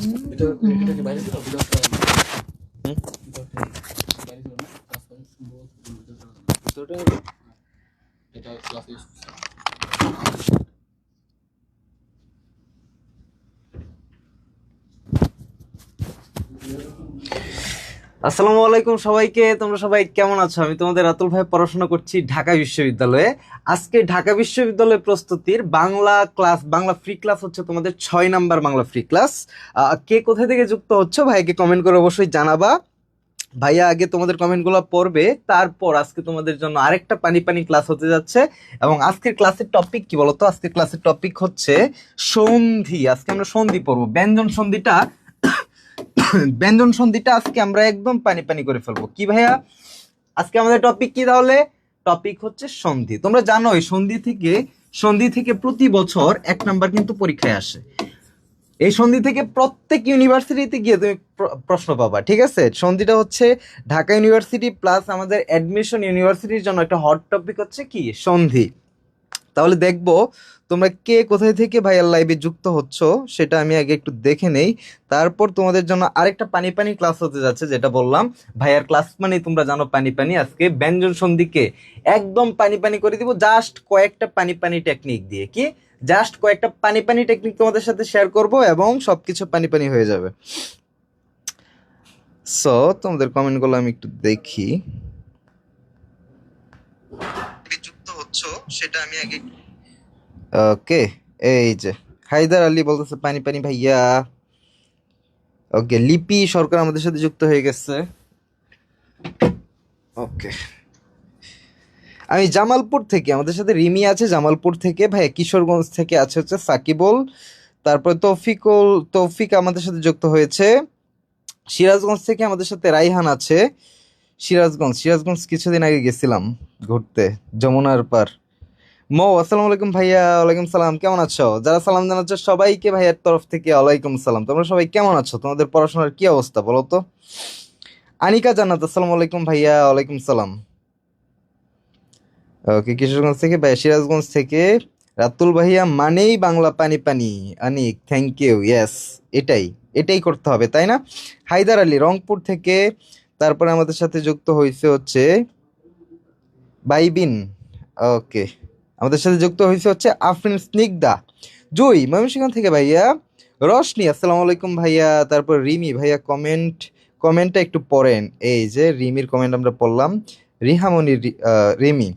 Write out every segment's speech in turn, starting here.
এটা কি বাইরে ছিল ভিতরটা বাইরে ছিল না ভিতরটা এটা ক্লাস ইউজ আসসালামু আলাইকুম সবাইকে। তোমরা সবাই কেমন আছো? আমি তোমাদের রাতুল ভাই, পড়াশোনা করছি ঢাকা বিশ্ববিদ্যালয়ে। আজকে ঢাকা বিশ্ববিদ্যালয় প্রস্তুতির Bangla class, Bangla free class হচ্ছে তোমাদের 6 নাম্বার বাংলা ফ্রি ক্লাস। কে কোথা থেকে যুক্ত হচ্ছে ভাইকে কমেন্ট করে অবশ্যই জানাবা। ভাইয়া আগে তোমাদের কমেন্টগুলো পড়বে, তারপর আজকে তোমাদের জন্য আরেকটা পানি পানি ক্লাস হতে যাচ্ছে। এবং আজকের ক্লাসের টপিক কি বলতো? আজকের ক্লাসের টপিক হচ্ছে সন্ধি। আজকে আমরা সন্ধি পড়বো, ব্যঞ্জন সন্ধিটা। ব্যঞ্জন সন্ধিটা আজকে আমরা একদম পানি পানি করে ফেলবো। কি ভাইয়া, আজকে আমাদের টপিক কি তাহলে? টপিক হচ্ছে সন্ধি। তোমরা জানো এই সন্ধি থেকে প্রতি বছর 1 নাম্বার কিন্তু পরীক্ষায় আসে। এই সন্ধি থেকে প্রত্যেক ইউনিভার্সিটিতে গিয়ে তুমি প্রশ্ন পাবা, ঠিক আছে? সন্ধিটা হচ্ছে ঢাকা ইউনিভার্সিটি প্লাস আমাদের অ্যাডমিশন ইউনিভার্সিটির জন্য একটা হট টপিক হচ্ছে কি সন্ধি। তাহলে দেখবো তোমরা কে কোথায় থেকে ভাইয়ার লাইভে যুক্ত হচ্ছ, সেটা আমি আগে একটু দেখে নেই। তারপর তোমাদের জন্য আরেকটা পানি পানি ক্লাস হতে যাচ্ছে, যেটা বললাম ভাইয়ার ক্লাস মানে তোমরা জানো পানি পানি। আজকে ব্যঞ্জন সন্ধিকে একদম পানি পানি করে দিব, জাস্ট কয়েকটা পানি পানি টেকনিক দিয়ে। কি জাস্ট কয়েকটা পানি পানি টেকনিক তোমাদের সাথে শেয়ার করব এবং সবকিছু পানি পানি হয়ে যাবে। সো তোমাদের কমেন্টগুলো আমি একটু দেখি, যুক্ত হচ্ছ সেটা আমি আগে। ওকে, এই যে হায়দার আলী বলতেছে পানি পানি ভাইয়া। ওকে, লিপি সরকার আমাদের সাথে যুক্ত হয়ে গেছে। ওকে, আমি জামালপুর থেকে, আমাদের সাথে রিমি আছে জামালপুর থেকে। ভাইয়া কিশোরগঞ্জ থেকে আছে হচ্ছে সাকিবুল, তারপর তৌফিক আমাদের সাথে যুক্ত হয়েছে। সিরাজগঞ্জ থেকে আমাদের সাথে রাইহান আছে। সিরাজগঞ্জ কিছুদিন আগে গেছিলাম ঘুরতে, যমুনার পার। আসসালামু আলাইকুম ভাইয়া। ওয়ালাইকুম সালাম, কেমন আছো? যারা সালাম জানাচ্ছ সবাইকে ভাইয়ার তরফ থেকে ওয়ালাইকুম সালাম। তোমরা সবাই কেমন আছো? তোমাদের পড়াশোনার কি অবস্থা বলো তো? আনিকা জান্নাত, আসসালামু আলাইকুম ভাইয়া। ওয়ালাইকুম সালাম। ওকে, কিশোরগঞ্জ থেকে ভাইয়া। সিরাজগঞ্জ থেকে রাতুল ভাইয়া মানেই বাংলা পানি পানি। আনিক, থ্যাংক ইউ। ইয়েস, এটাই করতে হবে, তাই না? হায়দার আলী রংপুর থেকে, তারপরে আমাদের সাথে যুক্ত হয়েছে হচ্ছে বাইবিন। ওকে, আমাদের সাথে যুক্ত হয়েছে হচ্ছে আফরিন স্নিগ্ধা। জুই ময়মনসিংহ থেকে ভাইয়া। রশনি, আসসালামু আলাইকুম ভাইয়া। তারপর রিমি ভাইয়া, কমেন্টটা একটু পড়েন। এই যে রিমির কমেন্ট আমরা পড়লাম। রিহামনি, রিমি।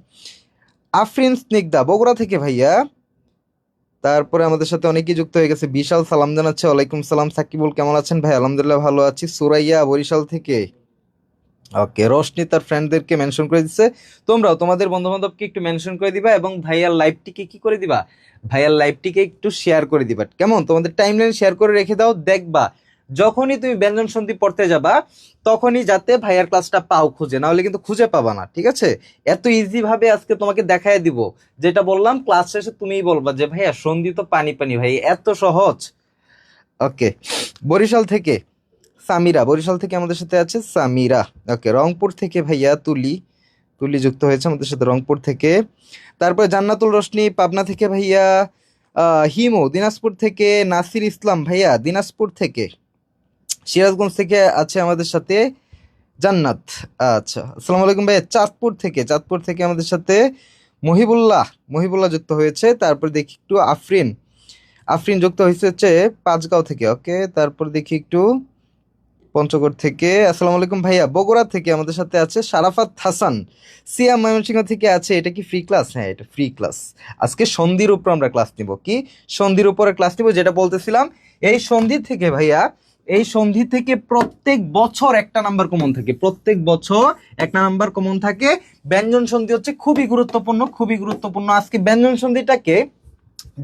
আফরিন স্নিগ্ধা বগুড়া থেকে ভাইয়া। তারপরে আমাদের সাথে অনেকেই যুক্ত হয়ে গেছে। বিশাল সালাম জানাচ্ছে, ওয়ালাইকুম সালাম। সাকিবুল কেমন আছেন ভাই? আলহামদুলিল্লাহ ভালো আছি। সুরাইয়া বরিশাল থেকে। ওকে, রশনি তার ফ্রেন্ডদেরকে মেনশন করে দিচ্ছে। তোমরাও তোমাদের বন্ধু বান্ধবকে একটু মেনশন করে দিবা এবং ভাইয়ার লাইভটিকে কি করে দিবা? ভাইয়ার লাইভটিকে একটু শেয়ার করে দিবা। কেমন? তোমাদের টাইমলাইন শেয়ার করে রেখে দাও। দেখবা যখনই তুমি ব্যঞ্জন সন্ধি পড়তে যাবা তখনই যাতে ভাইয়ার ক্লাসটা পাও খুঁজে, না হলে কিন্তু খুঁজে পাবা না, ঠিক আছে? এত ইজি ভাবে আজকে তোমাকে দেখায় দিব, যেটা বললাম ক্লাস শেষে তুমিই বলবা যে ভাইয়া সন্ধি তো পানি পানি, ভাই এত সহজ। ওকে, বরিশাল থেকে আমাদের সাথে আছে সামিরা। ওকে, রংপুর থেকে ভাইয়া তুলি যুক্ত হয়েছে আমাদের সাথে রংপুর থেকে। তারপরে জান্নাতুল রশনি পাবনা থেকে ভাইয়া। হিমু দিনাজপুর থেকে। নাসির ইসলাম ভাইয়া দিনাজপুর থেকে। সিরাজগঞ্জ থেকে আছে আমাদের সাথে জান্নাত। আচ্ছা, আসসালামু আলাইকুম ভাইয়া। চাঁদপুর থেকে আমাদের সাথে মহিবুল্লাহ যুক্ত হয়েছে। তারপর দেখি একটু আফরিন যুক্ত হয়েছে হচ্ছে পাঁচগাঁও থেকে। ওকে, তারপর দেখি একটু পঞ্চগড় থেকে। আসসালামু আলাইকুম ভাইয়া। বগুড়া থেকে আমাদের সাথে আছে শারাফাত হাসান। সিয়াম ময়মনসিংহ থেকে আছে। এটা কি ফ্রি ক্লাস? হ্যাঁ, এটা ফ্রি ক্লাস। আজকে সন্ধির উপর আমরা ক্লাস নিব। কি সন্ধির উপরে ক্লাস নিব, যেটা বলতেছিলাম। এই সন্ধি থেকে প্রত্যেক বছর 1 নাম্বার কমন থাকে, ব্যঞ্জন সন্ধি হচ্ছে খুবই গুরুত্বপূর্ণ। আজকে ব্যঞ্জন সন্ধিটাকে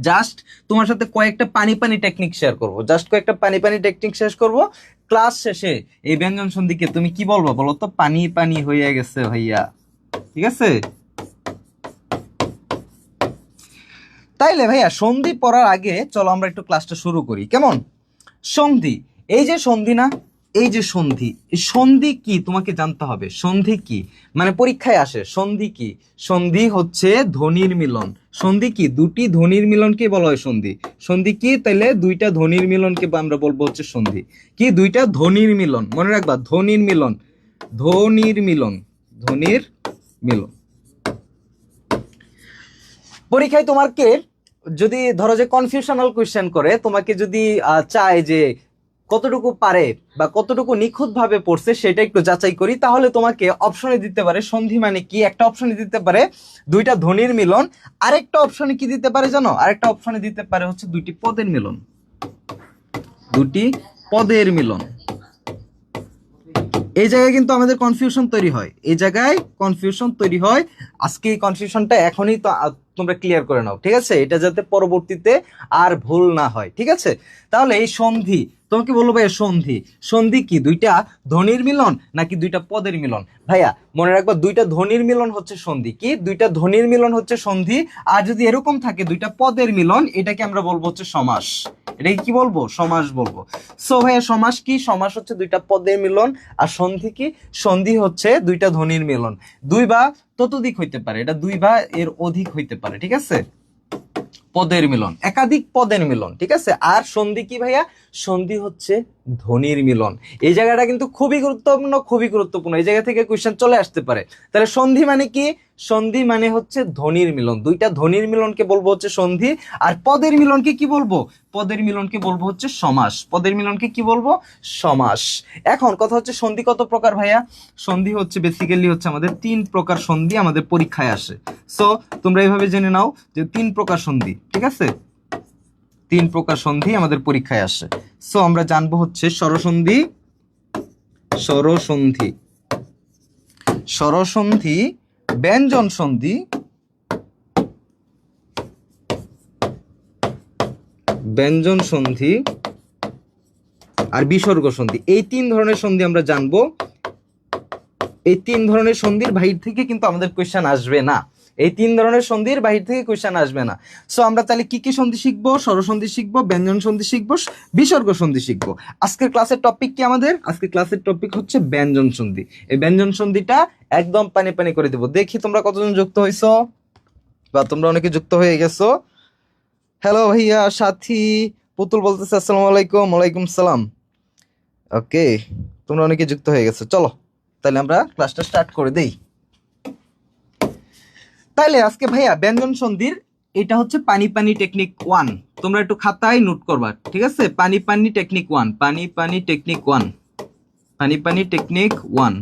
জাস্ট তোমার সাথে কয়েকটা পানি পানি টেকনিক শেয়ার করব। ক্লাস শেষে এই ব্যঞ্জন সন্ধিকে তুমি কি বলবো বলো তো? পানি পানি হয়ে গেছে ভাইয়া, ঠিক আছে? তাইলে ভাইয়া সন্ধি পড়ার আগে চলো আমরা একটু ক্লাসটা শুরু করি, কেমন? সন্ধি, এই যে সন্ধি না, এই সন্ধি কি তোমাকে জানতে হবে। সন্ধি কি মানে পরীক্ষায় আসে। সন্ধি কি? সন্ধি হচ্ছে ধ্বনির মিলন। সন্ধি কি? দুটি ধ্বনির মিলনকে বলা হয় সন্ধি। সন্ধি কি? তাইলে দুইটা ধ্বনির মিলনকে আমরা বলবো হচ্ছে সন্ধি। কি? দুইটা ধ্বনির মিলন, মনে রাখবা, ধ্বনির মিলন, ধ্বনির মিলন, ধ্বনির মিলন। পরীক্ষায় তোমাকে যদি ধরো যে কনফিউশনাল কোয়েশ্চেন করে, তোমাকে যদি চায় যে কতটুকু পারে বা কতটুকু নিখুঁত ভাবে পড়ছে সেটা একটু যাচাই করি, তাহলে তোমাকে অপশনে দিতে পারে সন্ধি মানে কি, একটা অপশনে দিতে পারে দুইটা ধ্বনির মিলন, আরেকটা অপশনে কি দিতে পারে জানো? আরেকটা অপশনে দিতে পারে হচ্ছে দুটি পদের মিলন, দুটি পদের মিলন। এই জায়গায় কিন্তু আমাদের কনফিউশন তৈরি হয়, এই জায়গায় কনফিউশন তৈরি হয়। আজকে এই কনফিউশনটা এখনই তো তোমরা ক্লিয়ার করে নাও, ঠিক আছে? এটা যাতে পরবর্তীতে আর ভুল না হয়, ঠিক আছে? তাহলে এই সন্ধি, তোমাকে বলবো ভাইয়া সন্ধি, সন্ধি কি? দুইটা ধ্বনির মিলন নাকি দুইটা পদের মিলন? ভাইয়া মনে রাখবা, দুইটা ধ্বনির মিলন হচ্ছে সন্ধি। কি? দুইটা ধ্বনির মিলন হচ্ছে সন্ধি। আর যদি এরকম থাকে দুইটা পদের মিলন, এটাকে আমরা বলবো হচ্ছে সমাস। এটাকে কি বলবো? সমাস বলবো। সো ভাইয়া সমাস কি? সমাস হচ্ছে দুইটা পদের মিলন। আর সন্ধি কি? সন্ধি হচ্ছে দুইটা ধ্বনির মিলন। দুই বা ততোধিক হইতে পারে, এটা দুই বা এর অধিক হইতে পারে, ঠিক আছে? পদের মিলন, একাধিক পদের মিলন, ঠিক আছে? আর সন্ধি কি ভাইয়া? সন্ধি হচ্ছে ধ্বনির মিলন। এই জায়গাটা কিন্তু খুবই গুরুত্বপূর্ণ, খুবই গুরুত্বপূর্ণ। এই জায়গা থেকে কোশ্চেন চলে আসতে পারে। তাহলে সন্ধি মানে কি? সন্ধি মানে হচ্ছে ধ্বনির মিলন, দুইটা ধ্বনির মিলনকে বলবো হচ্ছে সন্ধি। আর পদের মিলনকে কি বলবো? পদের মিলনকে বলবো হচ্ছে সমাস। পদের মিলনকে কি বলবো? সমাস। এখন কথা হচ্ছে সন্ধি কত প্রকার ভাইয়া? সন্ধি হচ্ছে বেসিক্যালি হচ্ছে আমাদের 3 প্রকার সন্ধি আমাদের পরীক্ষায় আসে। সো তোমরা এইভাবে জেনে নাও যে 3 প্রকার সন্ধি, ঠিক আছে? 3 প্রকার সন্ধি আমাদের পরীক্ষায় আসে। সো আমরা জানবো হচ্ছে স্বরসন্ধি, স্বরসন্ধি, স্বরসন্ধি, ব্যঞ্জন সন্ধি, ব্যঞ্জন সন্ধি আর বিসর্গ সন্ধি। এই 3 ধরনের সন্ধি আমরা জানবো। এই 3 ধরনের সন্ধির বাহির থেকে কিন্তু আমাদের কোয়েশ্চেন আসবে না। এই 3 ধরনের সন্ধির বাহির থেকে কোয়েশ্চেন আসবে না। সো আমরা তাহলে কি কি সন্ধি শিখবো? স্বরসন্ধি শিখবো, ব্যঞ্জন সন্ধি শিখবো, বিসর্গ সন্ধি শিখবো। আজকের ক্লাসের টপিক কি আমাদের? আজকের ক্লাসের টপিক হচ্ছে ব্যঞ্জন সন্ধি। এই ব্যঞ্জন সন্ধিটা একদম পানি পানি করে দেবো। দেখি তোমরা কতজন যুক্ত হইছো, বা তোমরা অনেকে যুক্ত হয়ে গেছো। হ্যালো ভাইয়া, সাথী, পুতুল বলতেছে আসসালামু আলাইকুম। ওয়ালাইকুম সালাম। ওকে, তোমরা অনেকে যুক্ত হয়ে গেছো। চলো তাহলে আমরা ক্লাসটা স্টার্ট করে দেই। তাইলে আজকে ভাইয়া ব্যঞ্জন সন্ধির এটা হচ্ছে পানি পানি টেকনিক 1। তোমরা একটু খাতায় নোট করবা, ঠিক আছে? পানি পানি টেকনিক 1, পানি পানি টেকনিক 1, পানি পানি টেকনিক 1।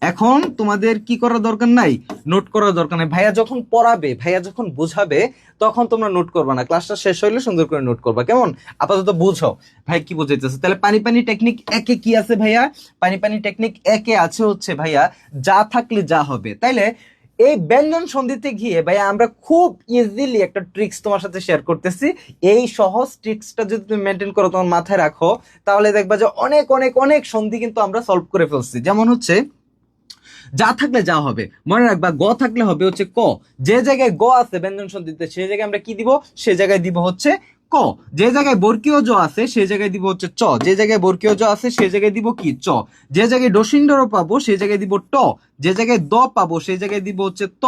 এখন তোমাদের কি করার দরকার নাই? নোট করার দরকার নাই। ভাইয়া যখন পড়াবে, ভাইয়া যখন বোঝাবে, তখন তোমরা নোট করবা না। ক্লাসটা শেষ হইলে সুন্দর করে নোট করবা, কেমন? আপাতত বুঝো ভাই কি বোঝাইতেছে। তাহলে পানি পানি টেকনিক 1-এ কি আছে ভাইয়া? পানি পানি টেকনিক 1-এ আছে হচ্ছে ভাইয়া যা থাকলে যা হবে। তাইলে এই ব্যঞ্জন সন্ধিতে গিয়ে ভাইয়া আমরা খুব ইজিলি একটা ট্রিক্স তোমার সাথে শেয়ার করতেছি। এই সহজ ট্রিক্সটা যদি তুমি মেনটেন করো, তোমার মাথায় রাখো, তাহলে দেখবা যে অনেক অনেক অনেক সন্ধি কিন্তু আমরা সলভ করে ফেলছি। যেমন হচ্ছে যা থাকলে যা হবে, মনে রাখবা গ থাকলে হবে হচ্ছে ক। যে জায়গায় গ আছে ব্যঞ্জন সন্ধিতে, সেই জায়গায় আমরা কি দিব? সে জায়গায় দিব হচ্ছে ক। যে জায়গায় বর্গীয় জ আছে সেই জায়গায় দিব হচ্ছে চ। যে জায়গায় বর্গীয় জ আছে সেই জায়গায় দিব কি? চ। যে জায়গায় ডসিন্ডর পাবো সেই জায়গায় দিব ট। যে জায়গায় দ পাবো সেই জায়গায় দিব হচ্ছে ত।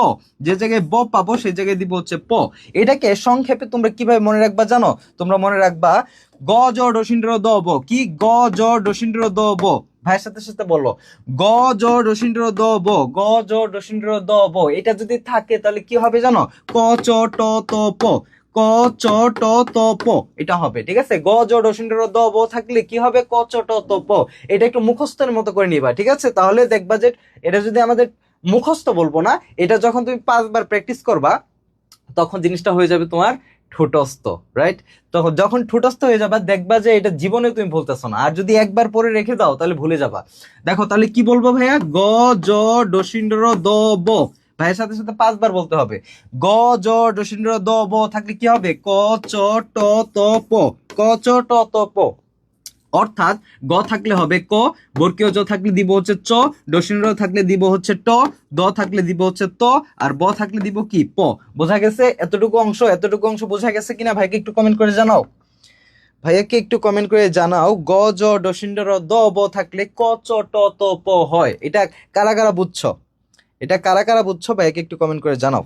যে জায়গায় ব পাবো সেই জায়গায় দিব হচ্ছে প। এটাকে সংক্ষেপে তোমরা কিভাবে মনে রাখবা জানো? তোমরা মনে রাখবা গ জ ডসিন্ডর দ ব। কি? গ জ ডসিন্ডর দ ব। ভাইয়ের সাথে সাথে বলো, গ জ ডসিন্ডর দ ব, গ জ ডসিন্ডর দ ব। এটা যদি থাকে তাহলে কি হবে জানো? ক চ ট ত প, ক চ ট ত প, এটা হবে, ঠিক আছে? গ জ ডসিন্ডর দ ব থাকলে কি হবে? ক চ ট ত প। এটা একটু মুখস্থের মতো করে নিবা, ঠিক আছে? তাহলে দেখবা যে এটা যদি আমাদের মুখস্থ বলবো না, এটা যখন তুমি 5 বার প্র্যাকটিস করবা, তখন জিনিসটা হয়ে যাবে তোমার ঠোঁটস্থ, রাইট? তখন যখন ঠোঁটস্থ হয়ে যাবা, দেখবা যে এটা জীবনে তুমি ভুলতেছো না। আর যদি একবার পরে রেখে দাও তাহলে ভুলে যাবা। দেখো তাহলে কি বলবো ভাইয়া? গ জ ডসিন্ডর দ ব। ভাইয়ের সাথে সাথে 5 বার বলতে হবে। গ জ ডসিন্ডর দ ব থাকলে কি হবে? ক চ ট ত প, ক চ ট ত প। অর্থাৎ গ থাকলে হবে ক, বর্গীয় জ থাকলে দিব হচ্ছে চ, ডসিন্ডর থাকলে দিব হচ্ছে ট, দ থাকলে দিব হচ্ছে ত, আর ব থাকলে দিব কি? প। বোঝা গেছে? এতটুকু অংশ বোঝা গেছে কিনা ভাইকে একটু কমেন্ট করে জানাও। ভাইয়াকে একটু কমেন্ট করে জানাও, গ জ ডসিন্ডর দ ব থাকলে ক চ ট ত প হয়। এটা কারা কারা বুঝছো? এটা কারা কারা বুঝছো? ভাইয়াকে একটু কমেন্ট করে জানাও।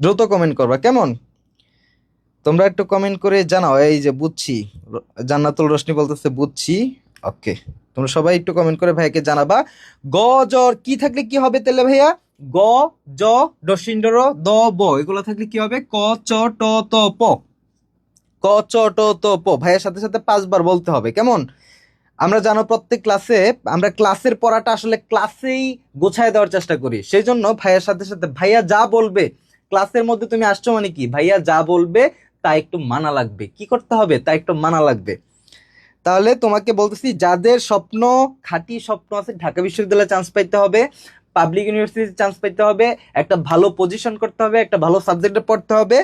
দ্রুত কমেন্ট করবা, কেমন? তোমরা একটু কমেন্ট করে জানাও। এই যে বুঝছি, জান্নাতুল রোশনি বলতেছে বুঝছি। ওকে, তোমরা সবাই একটু কমেন্ট করে ভাইকে জানাবা। গ জর কি থাকলে কি হবে তাহলে ভাইয়া? গ জ ডসিন্ডর দ ব এগুলো থাকলে কি হবে? ক চ ট ত প। ক চ ট ত প ভাইয়ের সাথে সাথে 5 বার বলতে হবে, কেমন? আমরা জানো প্রত্যেক ক্লাসে আমরা ক্লাসের পড়াটা আসলে ক্লাসেই গোছায় দেওয়ার চেষ্টা করি, সেই জন্য ভাইয়ার সাথে সাথে ভাইয়া যা বলবে, ক্লাসের মধ্যে তুমি আসছো মানে কি, ভাইয়া যা বলবে তা একটু মানা লাগবে। কি করতে হবে? তা একটু মানা লাগবে। তাহলে তোমাকে বলতেছি, যাদের স্বপ্ন, খাঁটি স্বপ্ন আছে, ঢাকা বিশ্ববিদ্যালয়ে চান্স পাইতে হবে, পাবলিক ইউনিভার্সিটিতে চান্স পাইতে হবে, একটা ভালো পজিশন করতে হবে, একটা ভালো সাবজেক্টে পড়তে হবে,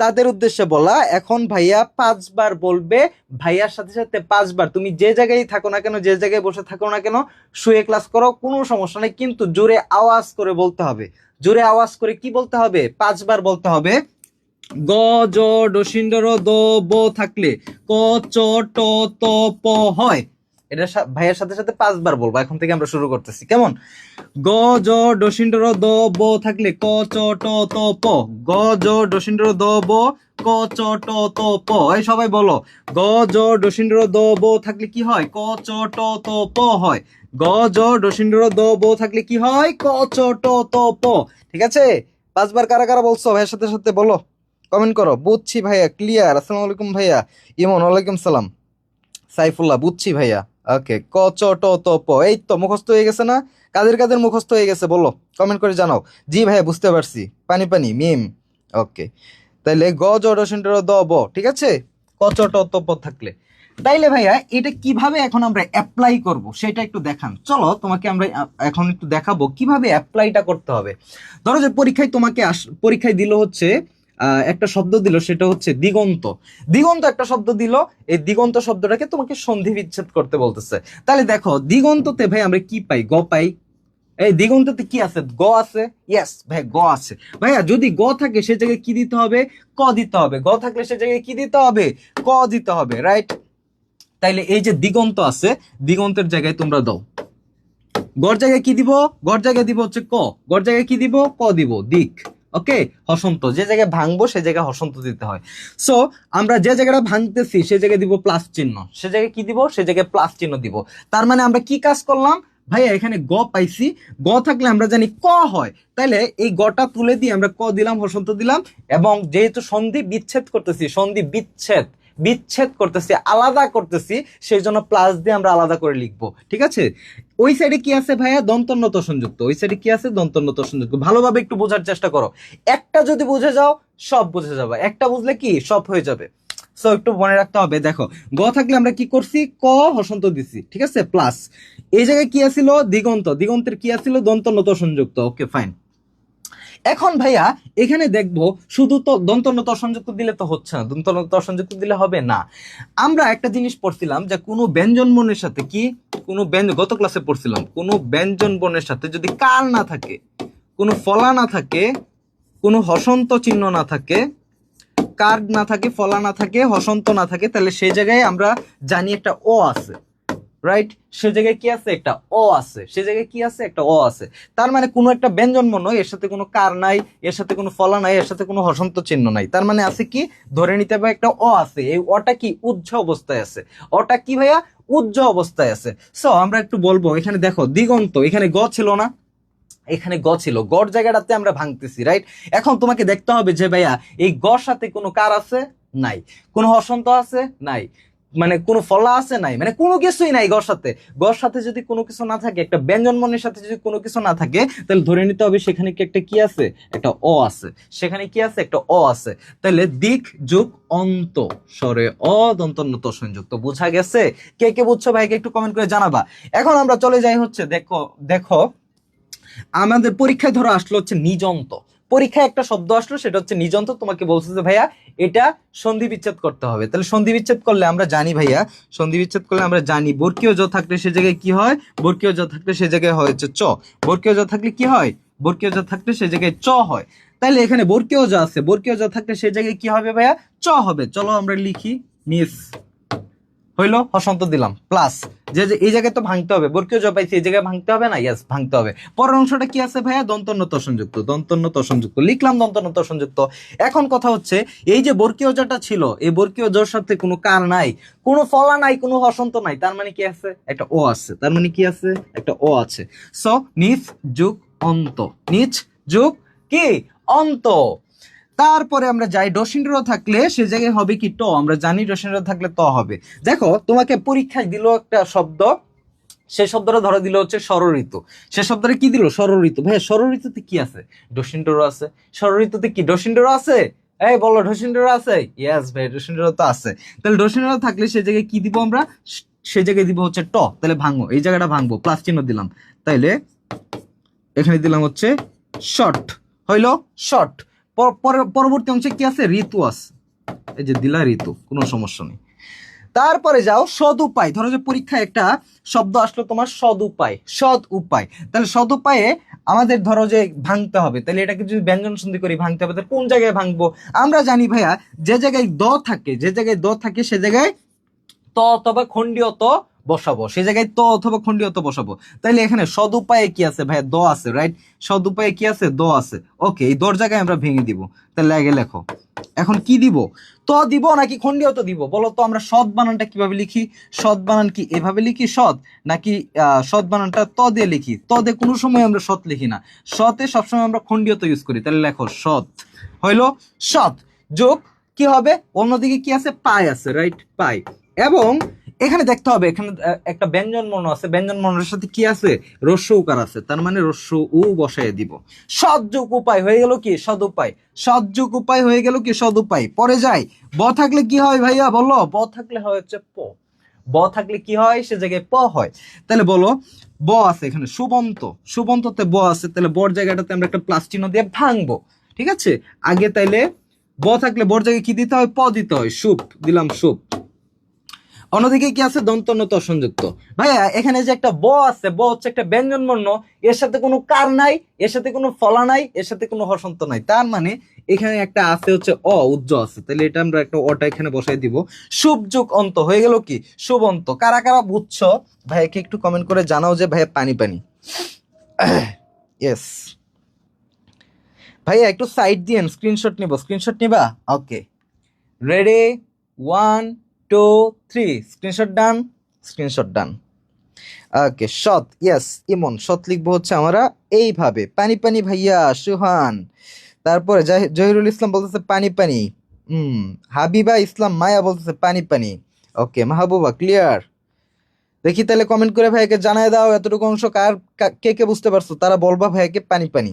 তাদের উদ্দেশ্যে বলা। এখন ভাইয়া 5 বার বলবে, ভাইয়ার সাথে সাথে 5 বার তুমি যে জায়গায় থাকো না কেন, যে জায়গায় বসে থাকো না কেন, শুয়ে ক্লাস করো, কোনো সমস্যা নেই, কিন্তু জোরে আওয়াজ করে বলতে হবে। জোরে আওয়াজ করে কি বলতে হবে? 5 বার বলতে হবে। গ জ ডসিন্ডর দ ব থাকলে ক চ ট ত প হয়। এটা ভাইয়ের সাথে সাথে 5 বার বলবো। এখন থেকে আমরা শুরু করতেছি, কেমন? গ জ ডসিন্ডর দ ব থাকলে ক চ ট ত প। গ জ ডসিন্ডর দ ব ক চ ট ত প। এই সবাই বলো, গ জ ডসিন্ডর দ ব থাকলে কি হয়? ক চ ট ত প হয়। গ জ ডসিন্ডর দ ব থাকলে কি হয়? ক চ ট ত প। ঠিক আছে? 5 বার কারা কারা বলছো ভাইয়ের সাথে সাথে বলো, কমেন্ট করো। বুঝছি ভাইয়া, ক্লিয়ার। আসসালামু আলাইকুম ভাইয়া। ইমন, ওয়ালাইকুম সালাম। সাইফুল্লাহ, বুঝছি ভাইয়া। ওকে, ক চ ট ত প, এই তো মুখস্থ হয়ে গেছে না? কাদের কাদের মুখস্থ হয়ে গেছে বলো, কমেন্ট করে জানাও। জি ভাইয়া, বুঝতে পারছি। পানি পানি মিম। ওকে, তাইলে গ জ ড সেন্টার দ ব, ঠিক আছে? ক চ ট ত প থাকলে। তাইলে ভাইয়া এটা কিভাবে এখন আমরা অ্যাপ্লাই করব সেটা একটু দেখান। চলো তোমাকে আমরা এখন একটু দেখাবো কিভাবে অ্যাপ্লাইটা করতে হবে। ধরো যে পরীক্ষায় তোমাকে পরীক্ষায় দিল হচ্ছে একটা শব্দ দিল, সেটা হচ্ছে দিগন্ত। দিগন্ত একটা শব্দ দিল, এই দিগন্ত শব্দটাকে তোমাকে সন্ধি বিচ্ছেদ করতে বলতেছে। তাহলে দেখো, দিগন্ততে ভাই আমরা কি পাই? গ পাই। এই দিগন্ততে কি আছে? গ আছে। ইয়েস ভাই, গ আছে। ভাইয়া যদি গ থাকে সে জায়গায় কি দিতে হবে? ক দিতে হবে। গ থাকলে সে জায়গায় কি দিতে হবে? ক দিতে হবে, রাইট? তাইলে এই যে দিগন্ত আছে, দিগন্তের জায়গায় তোমরা দাও। গড় জায়গায় কি দিব? গড় জায়গায় দিব হচ্ছে ক। গড় জায়গায় কি দিব? ক দিব। দিক। ওকে, হসন্ত। যে জায়গায় ভাঙবো সে জায়গায় হসন্ত দিতে হয়। সো আমরা যে জায়গাটা ভাঙতেছি সে জায়গায় দিব প্লাস চিহ্ন, সে জায়গায় কি দিব? সে জায়গায় প্লাস চিহ্ন দিব। তার মানে আমরা কি কাজ করলাম ভাইয়া? এখানে গ পাইছি, গ থাকলে আমরা জানি ক হয়, তাইলে এই গটা তুলে দিয়ে আমরা ক দিলাম, হসন্ত দিলাম। এবং যেহেতু সন্ধি বিচ্ছেদ করতেছি, সন্ধি বিচ্ছেদ বিচ্ছেদ করতেছি, আলাদা করতেছি, সেই জন্য প্লাস দিয়ে আমরা আলাদা করে লিখবো। ঠিক আছে? ওই সাইডে কি আছে ভাইয়া? দন্তন্য সংযুক্ত। ওই সাইডে কি আছে? দন্তন্য সংযুক্ত। ভালোভাবে একটু বোঝার চেষ্টা করো। একটা যদি বুঝে যাও সব বুঝে যাবে, একটা বুঝলে কি সব হয়ে যাবে। সো একটু মনে রাখতে হবে। দেখো, গ থাকলে আমরা কি করছি? ক হসন্ত দিছি, ঠিক আছে? প্লাস এই জায়গায় কি আছিল? দিগন্ত। দিগন্তের কি আছিল? দন্তন্য সংযুক্ত। ওকে, ফাইন। এখন ভাইয়া এখানে দেখবো শুধু তো দন্তন্য সংযুক্ত দিলে তো হচ্ছে না, দন্তন্য সংযুক্ত দিলে হবে না। আমরা একটা জিনিস পড়ছিলাম যে কোনো ব্যঞ্জন বর্ণের সাথে কি, কোনো ব্যঞ্জন, গত ক্লাসে পড়ছিলাম, কোনো ব্যঞ্জন বর্ণের সাথে যদি কার না থাকে, কোনো ফলা না থাকে, কোনো হসন্ত চিহ্ন না থাকে, কার না থাকে, ফলা না থাকে, হসন্ত না থাকে, তাহলে সেই জায়গায় আমরা জানি একটা ও আছে, রাইট? সে জায়গায় কি আছে? একটা অ আছে। সে জায়গায় কি আছে? একটা অ আছে। তার মানে কোনো একটা ব্যঞ্জন বর্ণ, এর সাথে কোনো কার নাই, এর সাথে কোনো ফলা নাই, এর সাথে কোনো হসন্ত চিহ্ন নাই, তার মানে আছে কি? ধরে নিতে হবে একটা অ আছে। এই অটা কি? উজ্জ অবস্থায় আছে। অটা কি ভাইয়া? উজ্জ অবস্থায় আছে। সো আমরা একটু বলবো, এখানে দেখো দিগন্ত, এখানে গ ছিল না, এখানে গ ছিল, গড় জায়গাটাতে আমরা ভাঙতেছি, রাইট? এখন তোমাকে দেখতে হবে যে ভাইয়া এই গর সাথে কোনো কার আছে? নাই। কোনো হসন্ত আছে? নাই। মানে কোনো ফলা আছে? নাই। মানে কোনো কিছুই নাই গর সাথে। গর সাথে যদি কোনো কিছু না থাকে, একটা ব্যঞ্জন বর্ণের সাথে যদি কোনো কিছু না থাকে, তাহলে ধরে নিতে হবে সেখানে কি একটা কি আছে? একটা অ আছে। সেখানে কি আছে? একটা অ আছে। তাহলে দিক যোগ অন্ত স্বরে অ দন্তন্য ত সংযুক্ত। বোঝা গেছে? কে কে বুঝছো ভাইকে একটু কমেন্ট করে জানাবা। এখন আমরা চলে যাই হচ্ছে, দেখো দেখো আমাদের পরীক্ষায় ধরো আসলো হচ্ছে নিযন্ত। পরীক্ষায় একটা শব্দ আসলো, সেটা হচ্ছে নিযন্ত। তোমাকে বলছে যে ভাইয়া এটা সন্ধি বিচ্ছেদ করতে হবে। তাহলে সন্ধি বিচ্ছেদ করলে আমরা জানি ভাইয়া, সন্ধি বিচ্ছেদ করলে আমরা জানি বর্গীয় জ থাকলে সে জায়গায় কি হয়? বর্গীয় জ থাকলে সে জায়গায় হয় হচ্ছে চ। বর্গীয় জ থাকলে কি হয়? বর্গীয় জ থাকলে সে জায়গায় চ হয়। তাহলে এখানে বর্গীয় জ আছে, বর্গীয় জ থাকলে সে জায়গায় কি হবে ভাইয়া? চ হবে। চলো আমরা লিখি, মিস হইলো, হসন্ত দিলাম প্লাস যে যে এই জায়গায় তো ভাঙতে হবে, বর্গীয় জ পাইছি এই জায়গায় ভাঙতে হবে না, ইয়েস ভাঙতে হবে। পরের অংশটা কি আছে ভাইয়া, দন্তন্য ত সংযুক্ত, দন্তন্য ত সংযুক্ত লিখলাম, দন্তন্য ত সংযুক্ত। এখন কথা হচ্ছে এই যে বর্গীয় জটা ছিল, এই বর্গীয় জর সাথে কোনো কার নাই, কোনো ফলা নাই, কোনো হসন্ত নাই, তার মানে কি আছে, একটা ও আছে, তার মানে কি আছে, একটা ও আছে। সো নিচ যুগ অন্ত, নিচ যুগ কি অন্ত। তারপরে আমরা যাই ডসিন্দ্র থাকলে সে জায়গায় হবে কি ট, আমরা জানি ডসিন্দ্র থাকলে ত হবে। দেখো তোমাকে পরীক্ষায় দিল একটা শব্দ, সে শব্দটা ধরে দিল হচ্ছে ষড়ঋতু, সে শব্দটা কি দিল, ষড়ঋতু। ভাইয়া ষড়ঋতুতে কি আছে, ডসিন্দ্র আছে। ষড়ঋতুতে কি ডসিন্দ্র আছে, এই বলো ডসিন্দ্র আছে, ইয়েস ভাই ডসিন্দ্র তো আছে। তাহলে ডসিন্দ্র থাকলে সে জায়গায় কি দিব আমরা, সে জায়গায় দিব হচ্ছে ট। তাহলে ভাঙবো, এই জায়গাটা ভাঙবো, প্লাস চিহ্ন দিলাম, তাইলে এখানে দিলাম হচ্ছে শর্ট, হইলো শর্ট। পরবর্তী অংশে কি আছে, ঋতু আছে, এই যে দিলা ঋতু, কোনো সমস্যা নেই। তারপরে যাও সদ উপায়, ধরো যে পরীক্ষায় একটা শব্দ আসলো তোমার সদ উপায়, সদ উপায়। তাহলে সদ উপায়ে আমাদের ধরো যে ভাঙতে হবে, তাহলে এটাকে যদি ব্যঞ্জন সন্ধি করি ভাঙতে হবে, তাহলে কোন জায়গায় ভাঙবো, আমরা জানি ভাইয়া যে জায়গায় দ থাকে, যে জায়গায় দ থাকে সে জায়গায় ত অথবা খণ্ডীয় ত বসাবো, সে জায়গায় ত অথবা খণ্ডীয় ত বসাবো। তাইলে এখানে সদ উপায়ে কি আছে ভাইয়া, দ আছে, রাইট, সদ উপায়ে কি আছে, দ আছে। ওকে, এই দর জায়গায় আমরা ভেঙে দিব, তাহলে আগে লেখো এখন কি দিব, ত দিব নাকি খণ্ডীয় তো দিব, বলো তো। আমরা সৎ বানানটা কিভাবে লিখি, সৎ বানান কি এভাবে লিখি সৎ, নাকি সৎ বানানটা ত দিয়ে লিখি, ত দিয়ে কোনো সময় আমরা সৎ লিখি না, সতে সবসময় আমরা খণ্ডীয় তো ইউজ করি। তাহলে লেখো সৎ, হইলো সৎ যোগ কি হবে, অন্যদিকে কি আছে, পাই আছে, রাইট, পাই। এবং এখানে দেখতে হবে, এখানে একটা ব্যঞ্জন বর্ণ আছে, ব্যঞ্জন বর্ণের সাথে কি আছে, রস্য উকার আছে, তার মানে রস্য উ বসায় দিব। সৎযোগ উপায় হয়ে গেল কি, সদ উপায়, সৎযোগ উপায় হয়ে গেল কি, সদ উপায়। পরে যাই, ব থাকলে কি হয় ভাইয়া বলো, ব থাকলে হয় হচ্ছে প, ব থাকলে কি হয়, সে জায়গায় প হয়। তাহলে বলো ব আছে এখানে, সুবন্ত, সুবন্ততে ব আছে, তাহলে বর জায়গাটাতে আমরা একটা প্লাস চিহ্ন দিয়ে ভাঙবো, ঠিক আছে। আগে তাইলে ব থাকলে বর জায়গায় কি দিতে হয়, প দিতে হয়, সুপ দিলাম, সুপ। অন্যদিকে কি আছে, দন্তন্য ত সংযুক্ত। ভাইয়া এখানে যে একটা ব আছে, ব হচ্ছে একটা ব্যঞ্জন বর্ণ, এর সাথে কোনো কার নাই, এর সাথে কোনো ফলা নাই, এর সাথে কোনো হসন্ত নাই, তার মানে এখানে একটা আছে হচ্ছে অ, উজ্জ আছে, তাহলে এটা আমরা একটা অটা এখানে বসাই দিব। শুভ যোগ অন্ত হয়ে গেল কি, শুভন্ত। কারা কারা বুঝছো ভাইয়াকে একটু কমেন্ট করে জানাও যে ভাইয়া পানি পানি। ইয়েস ভাইয়া একটু সাইড দিয়েন, স্ক্রিনশট নিব, স্ক্রিনশট নিবা, ওকে রেডি, 1 2 3, স্ক্রিনশট ডান, স্ক্রিনশট ডান। ওকে সৎ, ইয়েস ইমন, সৎ লিখবো হচ্ছে আমরা এইভাবে, পানি পানি ভাইয়া সুহান। তারপরে জহিরুল ইসলাম বলতেছে পানি পানি, হাবিবা ইসলাম মায়া বলতেছে পানি পানি। ওকে মাহবুবা ক্লিয়ার। দেখি তাহলে কমেন্ট করে ভাইকে জানাই দাও এতটুকু অংশ কার, কে কে বুঝতে পারছো তারা বলবা ভাইকে পানি পানি।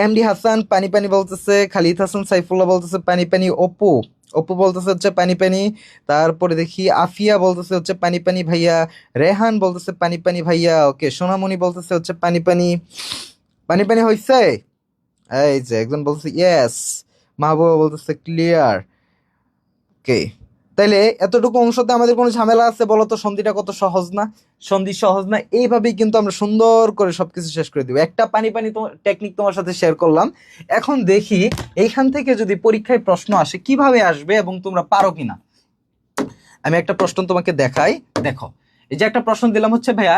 এমডি হাসান পানি পানি বলতেছে, খালিদ হাসান সাইফুল্লাহ বলতেছে পানি পানি, অপু অপু বলতেছে হচ্ছে পানি পানি। তারপরে দেখি আফিয়া বলতেছে হচ্ছে পানি পানি ভাইয়া, রেহান বলতেছে পানি পানি ভাইয়া। ওকে সোনামণি বলতেছে হচ্ছে পানি পানি, পানি পানি হয়েছে। এই যে একজন বলতেছে ইয়েস, মাহবুবা বলতেছে ক্লিয়ার। ওকে তাইলে এতটুকু অংশতে আমাদের কোনো ঝামেলা আছে বলো তো, সন্ধিটা কত সহজ না, সন্ধি সহজ না। এইভাবেই কিন্তু আমরা সুন্দর করে সবকিছু শেষ করে দিব। একটা পানি পানি টেকনিক তোমার সাথে শেয়ার করলাম। এখন দেখি এইখান থেকে যদি পরীক্ষায় প্রশ্ন আসে কিভাবে আসবে এবং তোমরা পারো কিনা। আমি একটা প্রশ্ন তোমাকে দেখাই, দেখো এই যে একটা প্রশ্ন দিলাম হচ্ছে ভাইয়া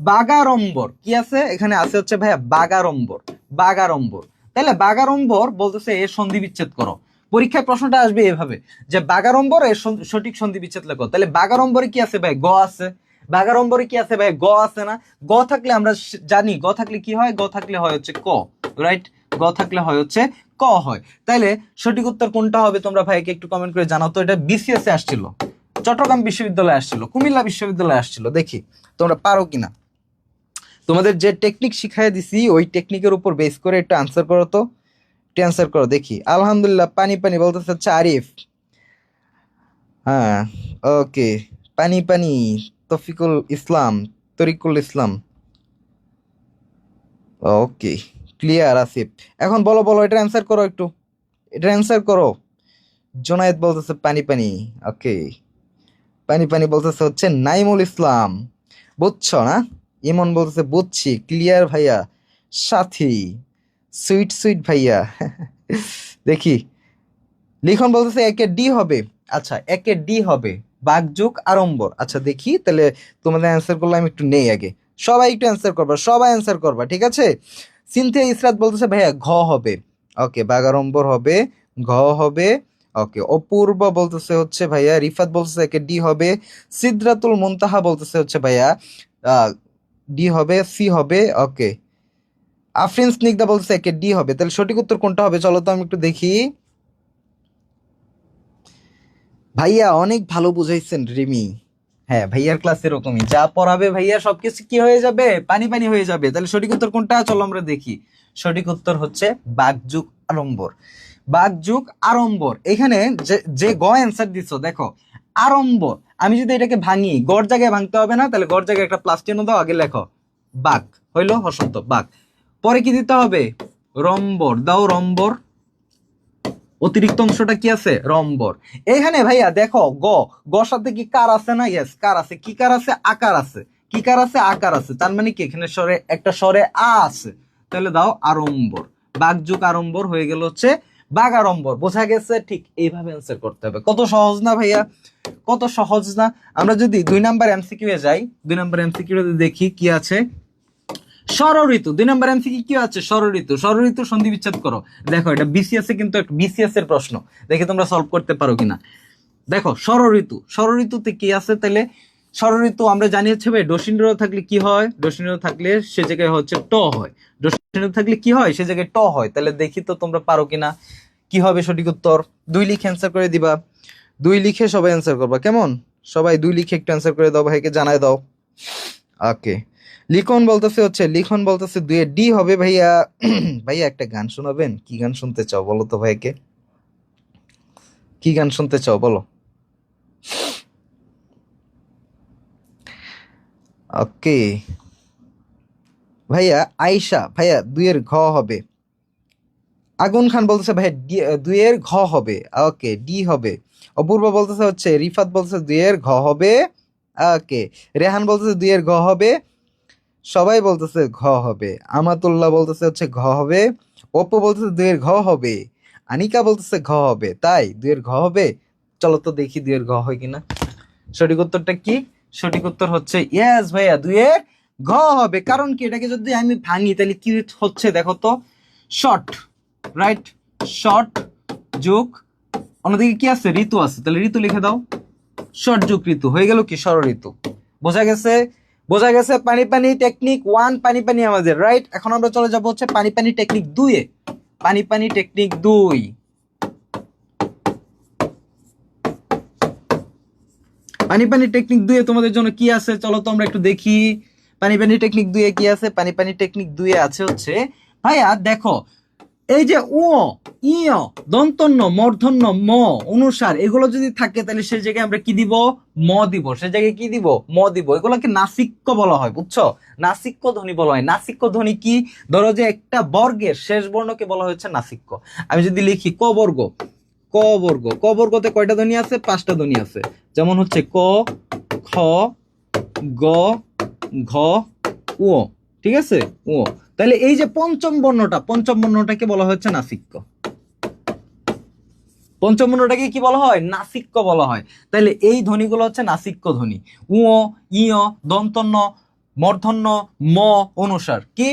বাগাড়ম্বর কি আছে, এখানে আছে হচ্ছে ভাইয়া বাগাড়ম্বর, বাগাড়ম্বর। তাহলে বাগাড়ম্বর বলতেছে এর সন্ধি বিচ্ছেদ করো। পরীক্ষায় প্রশ্নটা আসবে এভাবে যে বাগাড়ম্বর এর সঠিক সন্ধি বিচ্ছেদ লেখো। তাহলে বাগাড়ম্বরে কি আছে ভাই, গ আছে। বাগাড়ম্বরে কি আছে ভাই, গ আছে না। গ থাকলে আমরা জানি গ থাকলে কি হয়, গ থাকলে হয় হচ্ছে ক, রাইট, গ থাকলে হয় হচ্ছে ক হয়। তাইলে সঠিক উত্তর কোনটা হবে তোমরা ভাইকে একটু কমেন্ট করে জানাও তো। এটা বিসিএস এ আসছিল, চট্টগ্রাম বিশ্ববিদ্যালয়ে আসছিল, কুমিল্লা বিশ্ববিদ্যালয়ে আসছিল, দেখি তোমরা পারো কিনা। তোমাদের যে টেকনিক শিখাই দিছি ওই টেকনিকের উপর বেস করে একটু আনসার করো তো, একটু আনসার করো দেখি। আলহামদুলিল্লাহ পানি পানি বলতেছে হচ্ছে আরিফ, হ্যাঁ ওকে পানি পানি। তফিকুল ইসলাম, তরিকুল ইসলাম, ওকে ক্লিয়ার। আসিফ এখন বলো বলো এটা অ্যান্সার করো, একটু এটা অ্যান্সার করো। জোনায়েদ বলতেছে পানি পানি, ওকে পানি পানি বলতেছে হচ্ছে নাইমুল ইসলাম, বুঝছো না। ইমন বলতেছে বুঝছি, ক্লিয়ার ভাইয়া। সাথী সুইট সুইট ভাইয়া। দেখি লিখন বলতেছে একে ডি হবে, আচ্ছা একে ডি হবে, বাগযুগ আড়ম্বর। আচ্ছা দেখি তাহলে তোমাদের অ্যান্সার করলে আমি একটু নেই আগে, সবাই একটু অ্যান্সার করবা, সবাই অ্যান্সার করবা, ঠিক আছে? সিনথিয়া ইসরাত বলতেছে ভাইয়া ঘ হবে, ওকে, বাগাড়ম্বর হবে, ঘ হবে, ওকে। অপূর্ব বলতেছে হচ্ছে ভাইয়া, রিফাত বলতেছে একে ডি হবে, সিদরাতুল মুনতাহা বলতেছে হচ্ছে ভাইয়া ডি হবে, সি হবে, ওকে। আফরিন স্নিগ্ধা বলতেছে একে ডি হবে, তাহলে সঠিক উত্তর কোনটা হবে চলো তো আমি একটু দেখি। ভাইয়া অনেক ভালো বুঝাইছেন রিমি। হ্যাঁ ভাইয়ার ক্লাস এরকমই, যা পড়াবে ভাইয়া সবকিছু কি হয়ে যাবে, পানি পানি হয়ে যাবে। তাহলে সঠিক উত্তর কোনটা চলো আমরা দেখি। সঠিক উত্তর হচ্ছে বাগযুগ আড়ম্বর। বাগযুগ আড়ম্বর, এখানে যে যে গ অ্যান্সার দিছো দেখো, আড়ম্বর, আমি যদি এটাকে ভাঙি, গড় জায়গায় ভাঙতে হবে না, তাহলে গড় জায়গায় একটা প্লাস চিহ্ন দাও, আগে লেখো বাঘ, হইলো হসন্ত বাঘ। পরে কি দিতে হবে, রম্বর দাও, রম্বর, অতিরিক্ত অংশটা কি আছে, রম্বর। এখানে ভাইয়া দেখো গ, গ সাথে কি কার আছে না, ইয়েস কার আছে, কি কার আছে, আকার আছে, কি কার আছে, আকার আছে, তার মানে কি এখানে স্বরে একটা স্বরে আ আছে, তাহলে দাও আড়ম্বর। বাগযুগ আড়ম্বর হয়ে গেল হচ্ছে বাগাড়ম্বর। বোঝা গেছে? ঠিক এইভাবে অ্যান্সার করতে হবে। কত সহজ না ভাইয়া, কত সহজ না। আমরা যদি 2 নাম্বার এমসিকিউ এ যাই, 2 নাম্বার এমসিকিউ এ দেখি কি আছে, ষড়ঋতু। 2 নম্বর এমসিকিউ কি আছে, ষড়ঋতু। ষড়ঋতু সন্ধি বিচ্ছেদ করো। দেখো এটা বিসিএস এ কিন্তু বিসিএস এর প্রশ্ন, দেখি তোমরা সলভ করতে পারো কিনা। দেখো ষড়ঋতু, ষড়ঋতুতে কি আছে, তাহলে ষড়ঋতু আমরা জানি হচ্ছে ভাই ডসিন্দ্র থাকলে কি হয়, ডসিন্দ্র থাকলে সে জায়গায় হচ্ছে ট হয়, ডসিন্দ্র থাকলে কি হয়, সে জায়গায় ট হয়। তাহলে দেখি তো তোমরা পারো কিনা, কি হবে সঠিক উত্তর। 2 লিখে অ্যান্সার করে দিবা, 2 লিখে সবাই অ্যান্সার করবা, কেমন? সবাই 2 লিখে একটু অ্যান্সার করে দাও, ভাইকে জানায় দাও, ওকে। লিখন বলতেছে হচ্ছে, লিখন বলতেছে 2 এর ডি হবে ভাইয়া। ভাইয়া একটা গান শোনাবেন, কি গান শুনতে চাও বলো তো ভাইকে, কি গান শুনতে চাও বলো। ওকে ভাইয়া, আয়শা ভাইয়া 2 এর ঘ হবে। আগুন খান বলতেছে ভাইয়া 2 এর ঘ হবে, ওকে ডি হবে। অপূর্ব বলতেছে হচ্ছে, রিফাত বলতেছে 2 এর ঘ হবে, ওকে। রেহান বলতেছে 2 এর ঘ হবে, সবাই বলতেছে ঘ হবে। আমাতুল্লাহ বলতেছে হচ্ছে ঘ হবে। অপু বলতেছে 2 এর ঘ হবে। আনিকা বলতেছে ঘ হবে, তাই 2 এর ঘ হবে। চলো তো দেখি 2 এর ঘ হয় কিনা। সঠিক উত্তরটা কি, সঠিক উত্তর হচ্ছে ইয়েস ভাইয়া 2 এর ঘ হবে। কারণ কি, এটাকে যদি আমি ভাঙি তাহলে কি হচ্ছে দেখো তো, শর্ট, রাইট, শর্ট যোগ অন্যদিকে কি আছে, ঋতু আছে, তাহলে ঋতু লিখে দাও, শর্ট যোগ ঋতু হয়ে গেল কি, ষড় ঋতু। বোঝা গেছে? বোঝা গেছে? পানি পানি টেকনিক 1, পানি পানি আমাদের, রাইট। এখন আমরা চলে যাব হচ্ছে পানি পানি টেকনিক 2 এ। পানি পানি টেকনিক 2, পানি পানি টেকনিক 2 এ তোমাদের জন্য কি আছে চলো তো আমরা একটু দেখি। পানি পানি টেকনিক 2 এ কি আছে, পানি পানি টেকনিক 2 এ আছে হচ্ছে ভাইয়া দেখো, এই যে ও, ইয়, দন্তন্য, মূর্ধন্য, ম, অনুসার, এগুলো যদি থাকে তাহলে সেই জায়গায় আমরা কি দিব, ম দিব। সেই জায়গায় কি দিব, ম দিব। এগুলোকে নাসিক্য বলা হয়, বুঝছো? নাসিক্য ধ্বনি বলা হয়। নাসিক্য ধ্বনি কি, ধরো যে একটা বর্গের শেষ বর্ণকে বলা হচ্ছে নাসিক্য। আমি যদি লিখি ক বর্গ, ক বর্গ, ক বর্গতে কয়টা ধ্বনি আছে, 5টা ধ্বনি আছে। যেমন হচ্ছে ক, খ, গ, ঘ, ও, ঠিক আছে, ও। তাহলে এই যে পঞ্চম বর্ণটা, পঞ্চম বর্ণটাকে বলা হচ্ছে নাসিক্য। পঞ্চম বর্ণটাকে কি বলা হয়, নাসিক্য বলা হয়। তাহলে এই ধ্বনিগুলো হচ্ছে নাসিক্য ধ্বনি। উ, ইয়, দন্তন্য, মূর্ধন্য, ম, অনুসার। কি,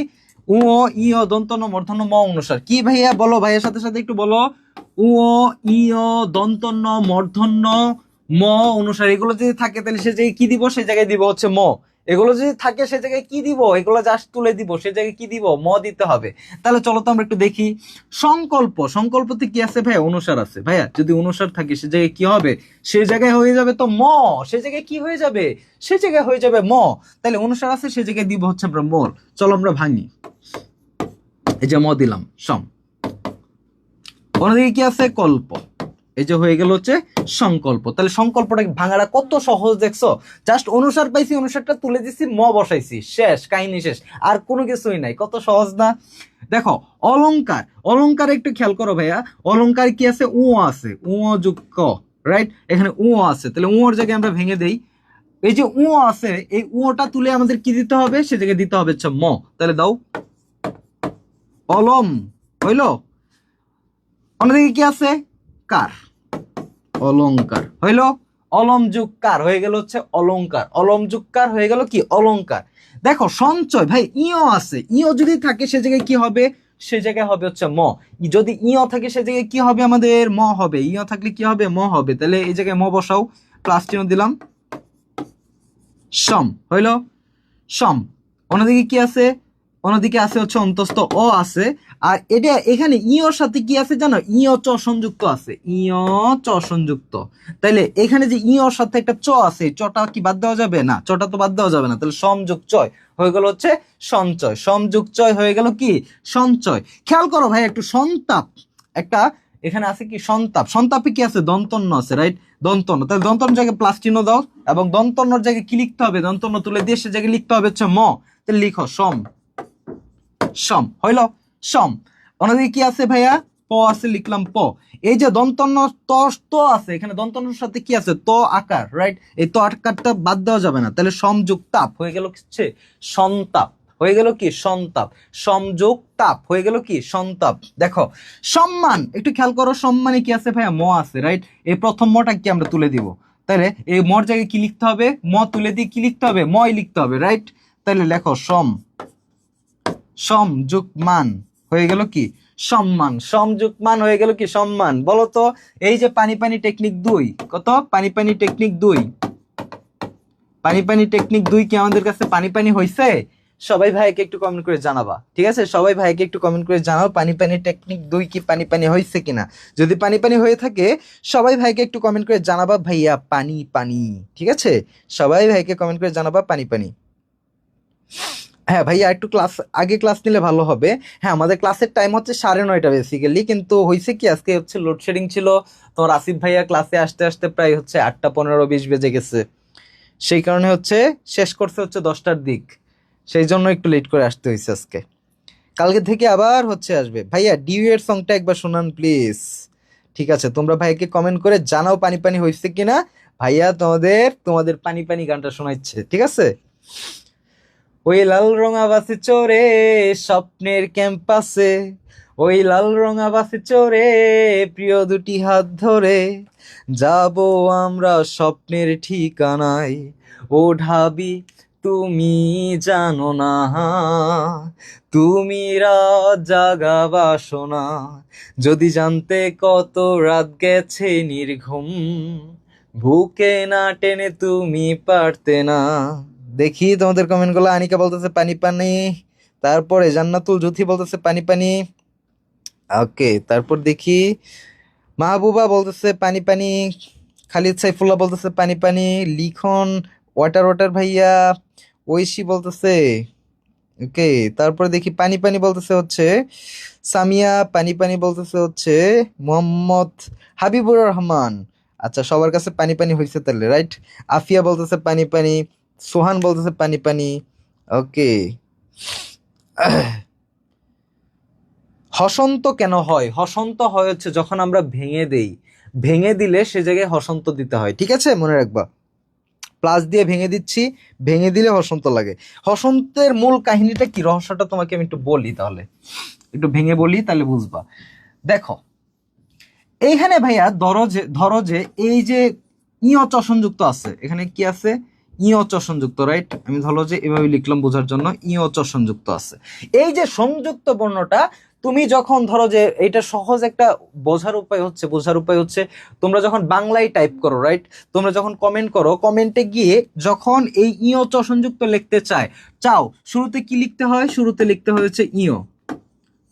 উ, ইয়, দন্তন্য, মূর্ধন্য, ম, অনুসার। কি ভাইয়া বলো, ভাইয়ের সাথে সাথে একটু বলো। উ, ইয়, দন্তন্য, মূর্ধন্য, ম, অনুসার, এগুলো যদি থাকে তাহলে সে জায়গায় কি দিব, সে জায়গায় দিব হচ্ছে ম। এগুলো যদি থাকে সে জায়গায় কি দিব, এগুলো জাস্ট তুলে দিব, সে জায়গায় কি দিব, ম দিতে হবে। তাহলে চলো তো আমরা একটু দেখি। সংকল্প, সংকল্পতে কি আছে ভাইয়া, অনুসার আছে। ভাইয়া যদি অনুসার থাকে সে জায়গায় কি হবে, সে জায়গায় হয়ে যাবে তো ম। সে জায়গায় কি হয়ে যাবে, সে জায়গায় হয়ে যাবে ম। তাহলে অনুসার আছে, সে জায়গায় দিব হচ্ছে আমরা মর। চলো আমরা ভাঙি, এই যে ম দিলাম, সম। অন্যদিকে কি আছে, কল্প, এই যে হয়ে গেল হচ্ছে সংকল্প। তাহলে সংকল্পটা ভাঙাটা কত সহজ দেখছো, জাস্ট অনুসার পাইছি, অনুসারটা তুলে দিছি, ম বসাইছি, শেষ, কাহিনী শেষ, আর কোনো কিছুই নাই। কত সহজ না। দেখো অলংকার, অলংকার একটু খেয়াল করো ভাইয়া। অলংকার কি আছে, উ আছে, উ যোগ ক, রাইট। এখানে উ আছে, তাহলে উ এর জায়গায় আমরা ভেঙে দেই। এই যে উ আছে, এই উটা তুলে আমাদের কি দিতে হবে, সে জায়গায় দিতে হবে হচ্ছে ম। তাহলে দাও অলম, হইলো। অন্যদিকে কি আছে, কার, অলংকার, হইলো। অলমযুক্কার হয়ে গেল হচ্ছে অলংকার, অলমযুক্কার হয়ে গেল কি অলংকার। দেখো সঞ্চয় ভাই ইও আছে, ইও যদি থাকে সে জায়গায় কি হবে, সে জায়গায় হবে হচ্ছে ম। যদি ইও থাকে সে জায়গায় কি হবে আমাদের ম হবে, ইও থাকলে কি হবে ম হবে। তাহলে এই জায়গায় ম বসাও, প্লাস চিহ্ন দিলাম, সম হইল সম। অন্যদিকে কি আছে, অন্যদিকে আছে হচ্ছে অন্তস্থ অ আছে। আর এটা এখানে ইওর সাথে কি আছে জানো, ইও চ সংযুক্ত আছে, ইও চ সংযুক্ত। তাইলে এখানে যে ইওর সাথে একটা চ আছে, চটা কি বাদ দেওয়া যাবে না, চটা তো বাদ দেওয়া যাবে না। তাহলে সমযোগ চয় হয়ে গেল হচ্ছে সঞ্চয়, সমযোগ চয় হয়ে গেল কি সঞ্চয়। খেয়াল করো ভাই একটু, সন্তাপ একটা এখানে আছে কি সন্তাপ, সন্তাপে কি আছে দন্তন্য আছে, রাইট, দন্তন্য। তাহলে দন্তন্য জায়গায় প্লাস চিহ্ন দাও, এবং দন্তন্যর জায়গায় কি লিখতে হবে, দন্তন্য তুলে দিয়ে সে জায়গায় লিখতে হবে হচ্ছে ম। তাহলে লিখো সম, সম হইল সম। অন্যদিকে কি আছে ভাইয়া, প আছে, লিখলাম প। এই যে দন্তন্য ত ত আছে, এখানে দন্তন্যর সাথে কি আছে ত আকার, রাইট, এই ত আকারটা বাদ দেওয়া যাবে না। তাহলে সমযোগ তাপ হয়ে গেল হচ্ছে সন্তাপ, হয়ে গেল কি সন্তাপ, সমযোগ তাপ হয়ে গেল কি সন্তাপ। দেখো সম্মান, একটু খেয়াল করো, সম্মানে কি আছে ভাইয়া ম আছে, রাইট, এই প্রথম মটা কি আমরা তুলে দিব। তাহলে এই মর জায়গায় কি লিখতে হবে, ম তুলে দিয়ে কি লিখতে হবে, ময় লিখতে হবে, রাইট। তাহলে লেখো সম, সমযোগ মান হয়ে গেল কি সম্মান, সমযোগ মান হয়ে গেল কি সম্মান। বলো তো এই যে পানি পানি টেকনিক 2, কত পানি পানি টেকনিক 2, পানি পানি টেকনিক 2 কি আমাদের কাছে পানি পানি হইছে? সবাই ভাইকে একটু কমেন্ট করে জানাবা, ঠিক আছে, সবাই ভাইকে একটু কমেন্ট করে জানাও পানি পানি টেকনিক 2 কি পানি পানি হইছে কিনা। যদি পানি পানি হয়ে থাকে সবাই ভাইকে একটু কমেন্ট করে জানাবা ভাইয়া পানি পানি, ঠিক আছে, সবাই ভাইকে কমেন্ট করে জানাবা পানি পানি। হ্যাঁ ভাইয়া একটু ক্লাস আগে ক্লাস নিলে ভালো হবে। হ্যাঁ আমাদের ক্লাসের টাইম হচ্ছে 9:30 বেসিক্যালি, কিন্তু হয়েছে কি আজকে হচ্ছে লোডশেডিং ছিল, তোমার আসিফ ভাইয়া ক্লাসে আসতে আসতে প্রায় হচ্ছে 8:15-20 বেজে গেছে, সেই কারণে হচ্ছে শেষ করছে হচ্ছে 10টার দিক, সেই জন্য একটু লেট করে আসতে হয়েছে আজকে। কালকে থেকে আবার হচ্ছে আসবে। ভাইয়া ডিউ এর সংটা একবার শোনান প্লিজ। ঠিক আছে, তোমরা ভাইকে কমেন্ট করে জানাও পানি পানি হয়েছে কিনা, ভাইয়া তোমাদের পানি পানি গানটা শোনাচ্ছে, ঠিক আছে। ওই লাল রঙা বাসে চড়ে স্বপ্নের ক্যাম্পাসে, ওই লাল রঙা বাসে চড়ে প্রিয় দুটি হাত ধরে যাব আমরা স্বপ্নের ঠিকানায়, ও ঢাবি তুমি জানো না, তুমি রাত জাগা বাসনা, যদি জানতে কত রাত গেছে নির্ঘুম, বুকে না টেনে তুমি পারতে না। দেখি তোমাদের কমেন্ট গুলো। আনিকা বলতেছে পানি পানি, তারপরে জান্নাতুল জ্যোতি বলতেছে পানি পানি, ওকে। তারপর দেখি মাহবুবা বলতেছে পানি পানি, খালিদ সাইফুল্লাহ বলতেছে পানি পানি, লিখন ওয়াটার ওয়াটার ভাইয়া, ঐশী বলতেছে ওকে। তারপর দেখি পানি পানি বলতেছে হচ্ছে সামিয়া, পানি পানি বলতেছে হচ্ছে মোহাম্মদ হাবিবুর রহমান। আচ্ছা সবার কাছে পানি পানি হয়েছে তাহলে, রাইট। আফিয়া বলতেছে পানি পানি, সোহান বলতেছে পানি পানি, ওকে। হসন্ত কেন হয়, হসন্ত হয় হচ্ছে যখন আমরা ভেঙে দেই, ভেঙে দিলে সে জায়গায় হসন্ত দিতে হয়, ঠিক আছে, মনে রাখবা। প্লাস দিয়ে ভেঙে দিচ্ছি, ভেঙে দিলে হসন্ত লাগে। হসন্তের মূল কাহিনীটা কি, রহস্যটা তোমাকে আমি একটু বলি, তাহলে একটু ভেঙে বলি তাহলে বুঝবা। দেখো এইখানে ভাইয়া ধরো যে এই যে ইয় চ সংযুক্ত আছে, এখানে কি আছে ইয় চ সংযুক্ত, রাইট। আমি ধরো যে এভাবে লিখলাম বোঝার জন্য, ইয় চ সংযুক্ত আছে। এই যে সংযুক্ত বর্ণটা তুমি যখন ধরো যে এটা সহজ একটা বোঝার উপায় হচ্ছে তোমরা যখন বাংলায় টাইপ করো, রাইট, তোমরা যখন কমেন্ট করো, কমেন্টে গিয়ে যখন এই ইয় চ সংযুক্ত লিখতে চাও শুরুতে কি লিখতে হয়, শুরুতে লিখতে হচ্ছে ইয়,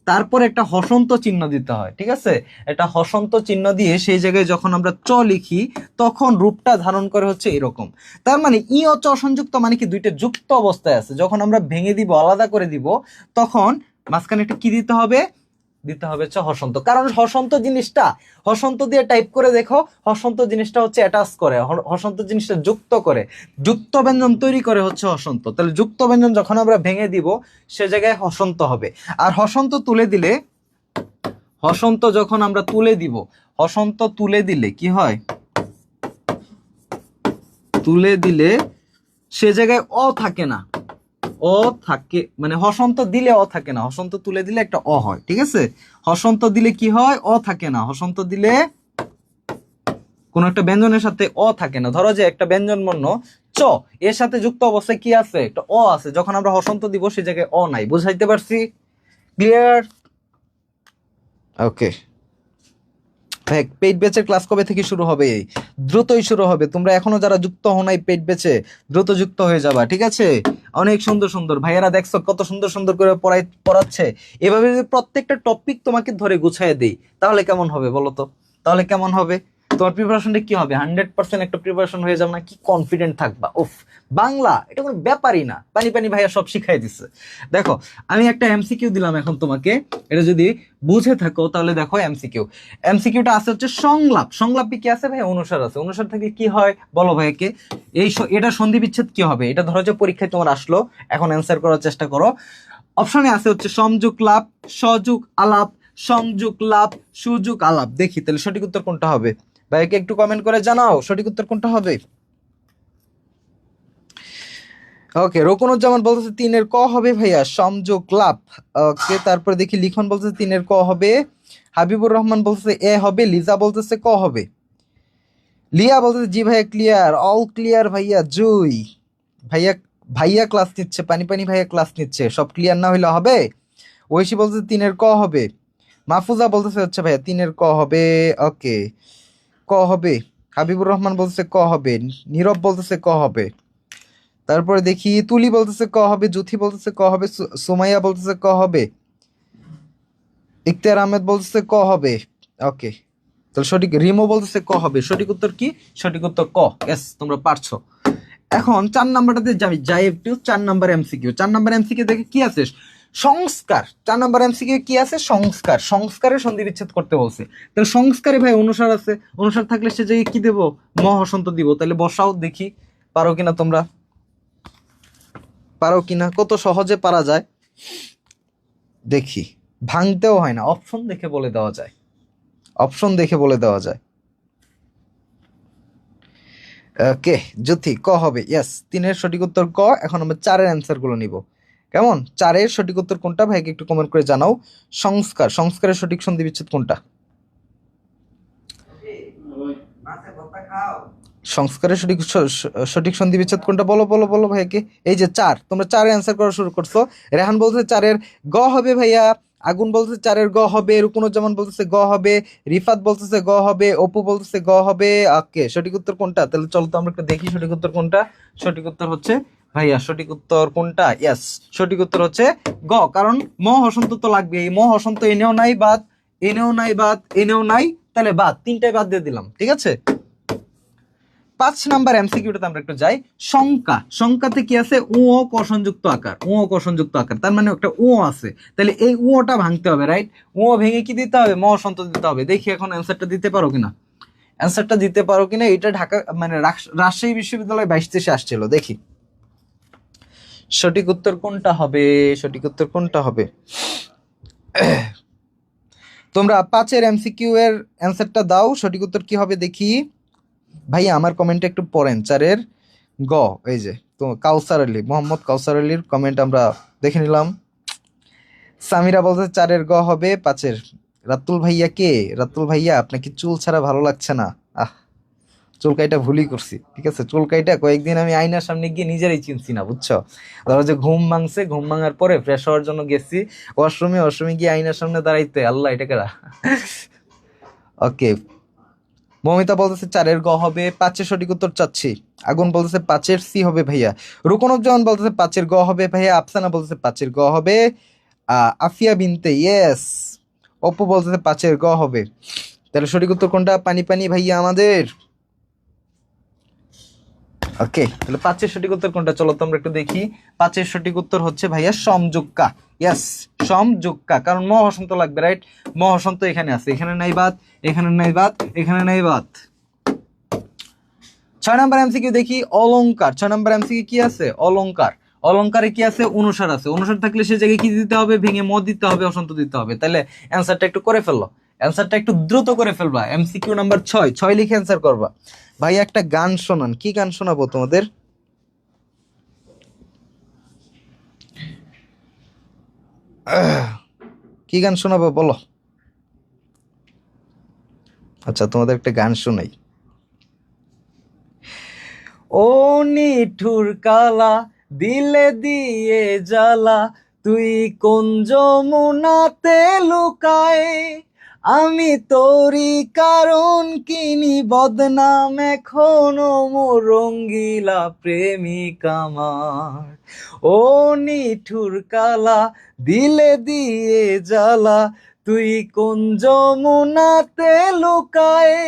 তারপর একটা হসন্ত চিহ্ন দিতে হয়, ঠিক আছে। একটা হসন্ত চিহ্ন দিয়ে সেই জায়গায় যখন আমরা চ লিখি তখন রূপটা ধারণ করে হচ্ছে এরকম। তার মানে ই ও চ সংযুক্ত মানে কি দুইটা যুক্ত অবস্থায় আছে, যখন আমরা ভেঙে দিব আলাদা করে দিব তখন মাঝখানে একটা কি দিতে হবে হচ্ছে হসন্ত। কারণ হসন্ত জিনিসটা, হসন্ত দিয়ে টাইপ করে দেখো, হসন্ত জিনিসটা হচ্ছে অ্যাটাচ করে, হসন্ত জিনিসটা যুক্ত করে, যুক্ত ব্যঞ্জন তৈরি করে হচ্ছে হসন্ত। তাহলে যুক্ত ব্যঞ্জন যখন আমরা ভেঙে দিব সে জায়গায় হসন্ত হবে। আর হসন্ত তুলে দিলে, হসন্ত যখন আমরা তুলে দিব, হসন্ত তুলে দিলে কি হয়, তুলে দিলে সে জায়গায় অ থাকে না, অ থাকে, মানে হসন্ত দিলে অ থাকে না, হসন্ত তুলে দিলে একটা অ হয়, ঠিক আছে। হসন্ত দিলে কি হয়, অ থাকে না, হসন্ত দিলে কোন একটা ব্যঞ্জনের সাথে অ থাকে না। ধরো যে একটা ব্যঞ্জন বর্ণ চ, এর সাথে যুক্ত অবস্থায় কি আছে, একটা অ আছে, যখন আমরা হসন্ত দিব সেই জায়গায় অ নাই। বুঝাইতে পারছি? ক্লিয়ার? ওকে। পেইড ব্যাচের ক্লাস কবে থেকে শুরু হবে? দ্রুতই শুরু হবে। তোমরা এখনো যারা যুক্ত হও নাই পেইড ব্যাচে, দ্রুত যুক্ত হয়ে যাবা, ঠিক আছে? অনেক সুন্দর সুন্দর ভাইয়ারা দেখছো কত সুন্দর সুন্দর করে পড়াচ্ছে। এভাবে যদি প্রত্যেকটা টপিক তোমাকে ধরে গুছায় দেই তাহলে কেমন হবে বলো তো? তাহলে কেমন হবে? তোমার প্রিপারেশনটা কি হবে? 100% একটা প্রিপারেশন হয়ে যাবে না? কি কনফিডেন্ট থাকবা! উফ, বাংলা এটা কোনো ব্যাপারই না, পানি পানি ভাইয়া সব শিখাই দিচ্ছে। দেখো আমি একটা এমসিকিউ দিলাম এখন তোমাকে, এটা যদি বুঝে থাকো তাহলে দেখো এমসিকিউ। এমসিকিউটা আছে হচ্ছে সংলাপ। সংলাপে কি আছে ভাই? অনুসার আছে। অনুসার থেকে কি হয় বলো ভাইকে? এটা সন্ধি বিচ্ছেদ কি হবে? এটা ধরো যে পরীক্ষায় তোমার আসলো, এখন অ্যান্সার করার চেষ্টা করো। অপশনে আছে হচ্ছে সমযোগ লাভ, সযোগ আলাপ, সংযোগ লাভ, সুযোগ আলাপ। দেখি তাহলে সঠিক উত্তর কোনটা হবে? ভাইকে একটু কমেন্ট করে জানাও সঠিক উত্তর কোনটা হবে। ওকে, রোকনুজ্জামান বলতেছে 3-এর ক হবে ভাইয়া সমযোগ লাভ। ওকে, তারপরে দেখি লিখন বলতেছে 3-এর ক হবে। হাবিবুর রহমান বলতেছে এ হবে। লিজা বলতেছে ক হবে। লিয়া বলতেছে জি ভাইয়া ক্লিয়ার, অল ক্লিয়ার ভাইয়া। জুই ভাইয়া, ভাইয়া ক্লাস নিচ্ছে, পানি পানি ভাইয়া ক্লাস নিচ্ছে, সব ক্লিয়ার না হইলে হবে? ঐশী বলতেছে 3-এর ক হবে। মাহফুজা বলতেছে হচ্ছে ভাইয়া 3-এর ক হবে। ওকে, ক হবে। হাবিবুর রহমান বলতেছে ক হবে। নীরব বলতেছে ক হবে। তারপরে দেখি তুলি বলতেছে ক হবে। জুথি বলতেছে ক হবে। সুমাইয়া বলতেছে ক হবে। ইখতিয়ার আহমেদ বলতেছে ক হবে। ওকে, তাহলে সঠিক। রিমো বলতেছে ক হবে। সঠিক উত্তর কি? সঠিক উত্তর ক। ইয়েস, তোমরা পারছো। এখন 4 নাম্বারটাতে যাই একটু। 4 নাম্বার এমসিকিউ। 4 নাম্বার এমসিকিউ দেখে কি আছে? সংস্কার। 4 নাম্বার এমসিকিউ কি আছে? সংস্কার। সংস্কারের সন্ধি বিচ্ছেদ করতে বলছে। তাহলে সংস্কারে ভাই অনুসার আছে। অনুসার থাকলে সে জায়গায় কি দেবো? ম হসন্ত দিব। তাহলে বসাও, দেখি পারো কিনা তোমরা। পারো কিনা? কত সহজে পারা যায় দেখি। ভাঙতেও হয় না, অপশন দেখে বলে দেওয়া যায়। অপশন দেখে বলে দেওয়া যায়। ওকে, জ্যোতি ক হবে। ইয়েস, 3-এর সঠিক উত্তর ক। এখন আমরা 4-এর অ্যান্সার গুলো নিব। কেমন? 4-এর সঠিক উত্তর কোনটা ভাইকে একটু কমেন্ট করে জানাও। সংস্কার। সংস্কারের সঠিক সন্ধি বিচ্ছেদ কোনটা? সংস্কারের সঠিক সন্ধি বিচ্ছেদ কোনটা? বলো বলো বলো ভাইকে। এই যে 4, তোমরা 4-এর অ্যান্সার করা শুরু করছো। রেহান বলছে 4-এর গ হবে ভাইয়া। আগুন বলতেছে 4-এর গ হবে। রুকনুজ্জামান বলতেছে গ হবে। রিফাত বলতেছে গ হবে। অপু বলতেছে গ হবে। ওকে, সঠিক উত্তর কোনটা? তাহলে চলো তো আমরা একটু দেখি সঠিক উত্তর কোনটা। সঠিক উত্তর হচ্ছে ভাইয়া, সঠিক উত্তর কোনটা? ইয়েস, সঠিক উত্তর হচ্ছে গ। কারণ ম হসন্ত তো লাগবে। এই ম হসন্ত এনেও নাই বাদ, এনেও নাই বাদ, এনেও নাই, তাহলে বাদ, 3টাই বাদ দিয়ে দিলাম, ঠিক আছে? 5 নাম্বার এমসিকিউটাতে আমরা একটু যাই। সংখ্যা। সংখ্যাতে কি আছে? উ ও ক সংযুক্ত আকার। উ ও ক সংযুক্ত আকার, তার মানে একটা উ আছে। তাহলে এই উ ওটা ভাঙতে হবে, রাইট? উ ও ভেঙে কি দিতে হবে? ম সন্ত দিতে হবে। দেখি এখন অ্যান্সারটা দিতে পারো কিনা। অ্যান্সারটা দিতে পারো কিনা। এটা ঢাকা মানে রাজশাহী বিশ্ববিদ্যালয় 22-23 আসছিল। দেখি সঠিক উত্তর কোনটা হবে। সঠিক উত্তর কোনটা হবে? তোমরা 5-এর এমসিকিউ এর অ্যান্সারটা দাও। সঠিক উত্তর কি হবে দেখি। ভাইয়া আমার কমেন্টটা একটু পড়েন। 4-এর গ, এই যে তো কাউসার আলী, মোহাম্মদ কাউসার আলীর কমেন্ট আমরা দেখে নিলাম। সামিরা বলছে 4-এর গ হবে। 5-এর রাতুল ভাইয়া কে? রাতুল ভাইয়া আপনাকে চুল ছাড়া ভালো লাগছে না? আহ, চুলকাইটা ভুলই করছি, ঠিক আছে? চুলকাইটা কয়েকদিন আমি আয়নার সামনে গিয়ে নিজেরাই চিনছি না, বুঝছো? ধরো যে ঘুম ভাঙছে, ঘুম ভাঙার পরে ফ্রেশ হওয়ার জন্য গেছি ওয়াশরুমে, ওয়াশরুমে গিয়ে আয়নার সামনে দাঁড়াইতে আল্লাহ এটা কেরা। ওকে, মমিতা বলতেছে 4-এর গ হবে। 5-এর সঠিক উত্তর চাচ্ছি। আগুন বলতেছে 5-এর সি হবে ভাইয়া। রুকনুজ্জামান বলতেছে 5-এর গ হবে ভাইয়া। আফসানা বলতেছে 5-এর গ হবে। আফিয়া বিনতে, ইয়েস। অপু বলতেছে 5-এর গ হবে। তাহলে সঠিক উত্তর কোনটা? পানি পানি ভাইয়া আমাদের। ওকে, তাহলে 5-এর সঠিক উত্তর কোনটা? চলো তো আমরা একটু দেখি। 5-এর সঠিক উত্তর হচ্ছে ভাইয়া সমযোগকা। ইয়েস, সমযোগকা। কারণ ম হসন্ত লাগবে, রাইট? ম হসন্ত এখানে আছে, এখানে নাই বাদ, এখানে নাই বাদ, এখানে নাই বাদ। 6 নাম্বার এমসিকিউ দেখি। অলংকার। 6 নাম্বার এমসিকিউ কি আছে? অলংকার। অলংকারে কি আছে? অনুসার আছে। অনুসার থাকলে সে জায়গায় কি দিতে হবে? ভেঙে ম দিতে হবে, অসন্ত দিতে হবে। তাহলে অ্যান্সারটা একটু করে ফেললো। অ্যান্সারটা একটু দ্রুত করে ফেলবা। এমসিকিউ নাম্বার 6, 6 লিখে অ্যান্সার করবা। ভাই একটা গান শোনান। কি গান শোনাবো তোমাদের? কি গান শোনাবো বলো? আচ্ছা, তোমাদের একটা গান শোনাই। ও নিঠুর কালা দিলে দিয়ে জ্বালা, তুই কোন যমুনাতে লুকায়, আমি তোরই কারণ কিনি বদনাম এখনো মোর রঙ্গিলা প্রেমিক আমার। ও নিঠুর কালা দিলে দিয়ে জ্বালা, তুই কোন যমুনাতে লুকায়,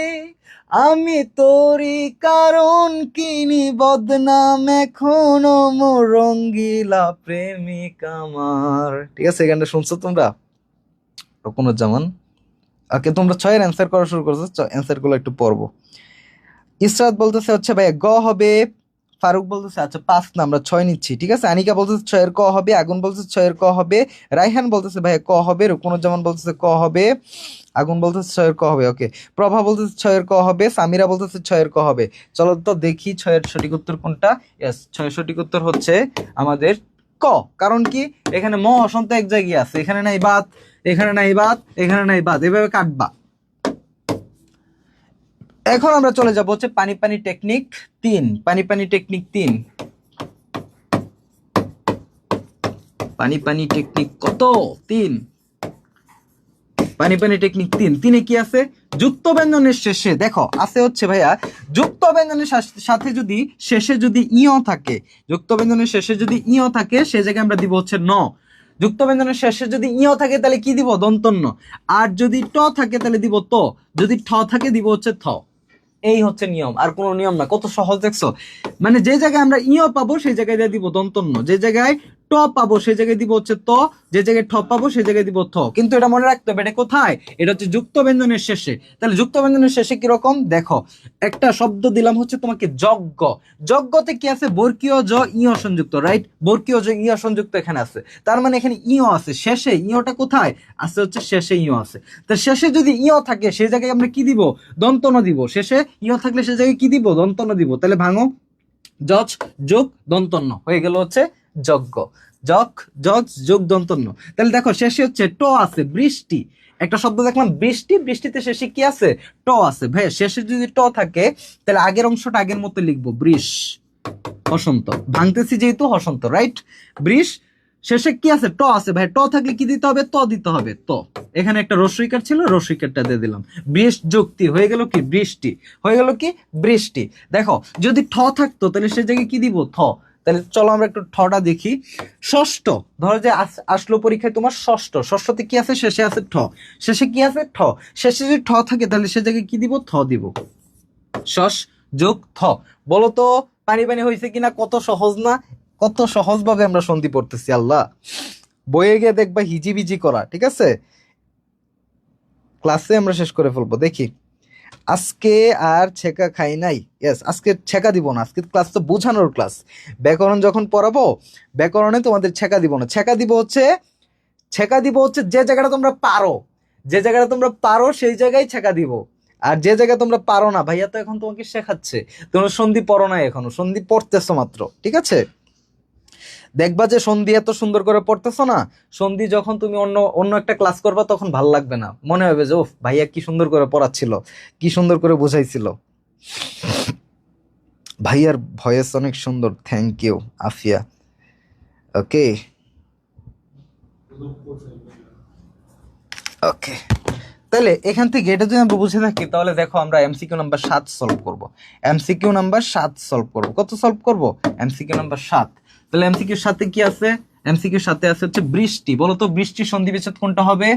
আমি তোরই কারণ কিনি বদনাম এখনো মোর রঙ্গিলা প্রেমিক আমার। ঠিক আছে, এই গানটা শুনছো তোমরা? রকুনুজ্জামান, ওকে তোমরা 6-এর অ্যান্সার করা শুরু করছো, অ্যান্সার গুলো একটু পড়বো। ইসরাত বলতেছে হচ্ছে ভাইয়া গ হবে, ফারুক বলতেছে আচ্ছা 5 না আমরা 6 নিচ্ছি, ঠিক আছে। আনিকা বলতেছে 6-এর ক হবে, আগুন বলতেছে 6-এর ক হবে, রাইহান বলতেছে ভাইয়া ক হবে, রুকনুজ্জামান বলতেছে ক হবে, আগুন বলতেছে 6-এর ক হবে, ওকে। প্রভা বলতেছে 6-এর ক হবে, সামিরা বলতেছে 6-এর ক হবে। চলো তো দেখি 6-এর সঠিক উত্তর কোনটা। ইয়েস, 6-এর সঠিক উত্তর হচ্ছে আমাদের ক। কারণ কি, এখানে ম হসন্ত এক জায়গায় আছে, এখানে নাই বাত, এখানে নাই বাত, এখানে নাই বাত, এভাবে কাটবা। এখন আমরা চলে যাব হচ্ছে পানি পানি টেকনিক 3, পানি পানি টেকনিক 3, পানি পানি টেকনিক কত 3, পানি পানি টেকনিক 3। 3-এ কি আছে? যুক্ত ব্যঞ্জনের শেষে দেখো আছে হচ্ছে ভাইয়া, যুক্ত ব্যঞ্জনের সাথে যদি শেষে যদি ইয় থাকে, যুক্ত ব্যঞ্জনের শেষে যদি ইয় থাকে সে জায়গায় আমরা দিব হচ্ছে ন। যুক্ত ব্যঞ্জনের শেষে যদি ইয় থাকে তাহলে কি দিব? দন্তন্য। আর যদি ট থাকে তাহলে দিব ত, যদি ঠ থাকে দিব হচ্ছে থ। এই হচ্ছে নিয়ম, আর কোনো নিয়ম না। কত সহজ দেখছো? মানে যে জায়গায় আমরা ইয় পাবো সেই জায়গায় দিয়ে দিব দন্তন্য, যে জায়গায় ট পাবো সেই জায়গায় দিব হচ্ছে ত, যে জায়গায় ঠ পাবো সেই জায়গায় দিব থ। কিন্তু এটা মনে রাখতে হবে এটা কোথায়, এটা হচ্ছে যুক্ত ব্যঞ্জনের শেষে। তাহলে যুক্ত ব্যঞ্জনের শেষে কিরকম দেখো, একটা শব্দ দিলাম হচ্ছে তোমাকে যজ্ঞ, যজ্ঞতে কি আছে? বর্গীয় জ ইয় সংযুক্ত, রাইট? বর্গীয় জ ইয় সংযুক্ত এখানে আছে, তার মানে এখানে ইয় আছে শেষে। ইয়টা কোথায় আছে? হচ্ছে শেষে ইয় আছে। তো শেষে যদি ইয় থাকে সেই জায়গায় আমরা কি দিব? দন্তন্য দিব। শেষে ইয় থাকলে সে জায়গায় কি দিব? দন্তন্য দিব। তাহলে ভাঙো, যজ যোগ দন্তন্য হয়ে গেল হচ্ছে যজ্ঞ, যক যজ যোগ দন্তন্য। তাহলে দেখো শেষে হচ্ছে ট আছে, বৃষ্টি। একটা শব্দ দেখলাম বৃষ্টি, বৃষ্টিতে শেষে কি আছে? ট আছে। ভাই শেষে যদি ট থাকে তাহলে আগের অংশটা আগের মতো লিখবো, বৃষ হসন্ত, ভাঙতেছি যেহেতু হসন্ত, রাইট? বৃষ শেষে কি আছে? ট আছে। ভাই ট থাকলে কি দিতে হবে? ত দিতে হবে, ত। এখানে একটা রস্বইকার ছিল, রস্বইকারটা দিয়ে দিলাম। বৃষ যুক্তি হয়ে গেল কি? বৃষ্টি হয়ে গেল কি? বৃষ্টি। দেখো যদি ঠ থাকতো তাহলে সে জায়গায় কি দিব? থ। তাহলে চলো আমরা একটু ঠটা দেখি। ষষ্ঠ, ধরো যে আসলো পরীক্ষায় তোমার ষষ্ঠ, ষষ্ঠতে কি আছে? শেষে আছে ঠ, শেষে কি আছে? ঠ। শেষে যদি ঠ থাকে তাহলে সে জায়গায় কি দিব? থ দিব। শস যোগ থ। বলো তো পানি পানি হয়েছে কিনা? কত সহজ না? কত সহজ ভাবে আমরা সন্ধি পড়তেছি। আল্লাহ, বইয়ে গিয়ে দেখবা হিজিবিজি করা, ঠিক আছে? ক্লাসে আমরা শেষ করে ফেলবো। দেখি আজকে আর ছেকা খাই নাই। ইয়েস, আজকে ছেকা দিব না, আজকে ক্লাস তো বোঝানোর ক্লাস। ব্যাকরণ যখন পড়াবো ব্যাকরণে তোমাদের ছেকা দিব না। ছেকা দিব হচ্ছে, ছেকা দিব হচ্ছে যে জায়গাটা তোমরা পারো, যে জায়গাটা তোমরা পারো সেই জায়গায় ছেকা দিব। আর যে জায়গায় তোমরা পারো না, ভাইয়া তো এখন তোমাকে শেখাচ্ছে, তোমরা সন্ধি পড়ো না, এখনো সন্ধি পড়তেছো মাত্র, ঠিক আছে? দেখবা যে সন্ধি এত সুন্দর করে পড়তেছো না, সন্ধি যখন তুমি অন্য অন্য একটা ক্লাস করবা তখন ভাল লাগবে না, মনে হবে যে ওফ ভাইয়া কি সুন্দর করে পড়াচ্ছিল, কি সুন্দর করে বুঝাইছিল। ভাইয়ার ভয়েস অনেক সুন্দর, থ্যাংক ইউ আফিয়া। ওকে ওকে, তাহলে এখান থেকে এটা যদি আমরা বুঝে থাকি তাহলে দেখো আমরা এমসিকিউ নাম্বার 7 সলভ করব। এমসিকিউ নাম্বার 7 সলভ করব। কত সলভ করব? MCQ number 7। তাহলে এমসিকিউ সাথে কি আছে? এমসিকিউ সাথে আছে হচ্ছে বৃষ্টি। বলো তো বৃষ্টি সন্ধি বিচ্ছেদ কোনটা হবে?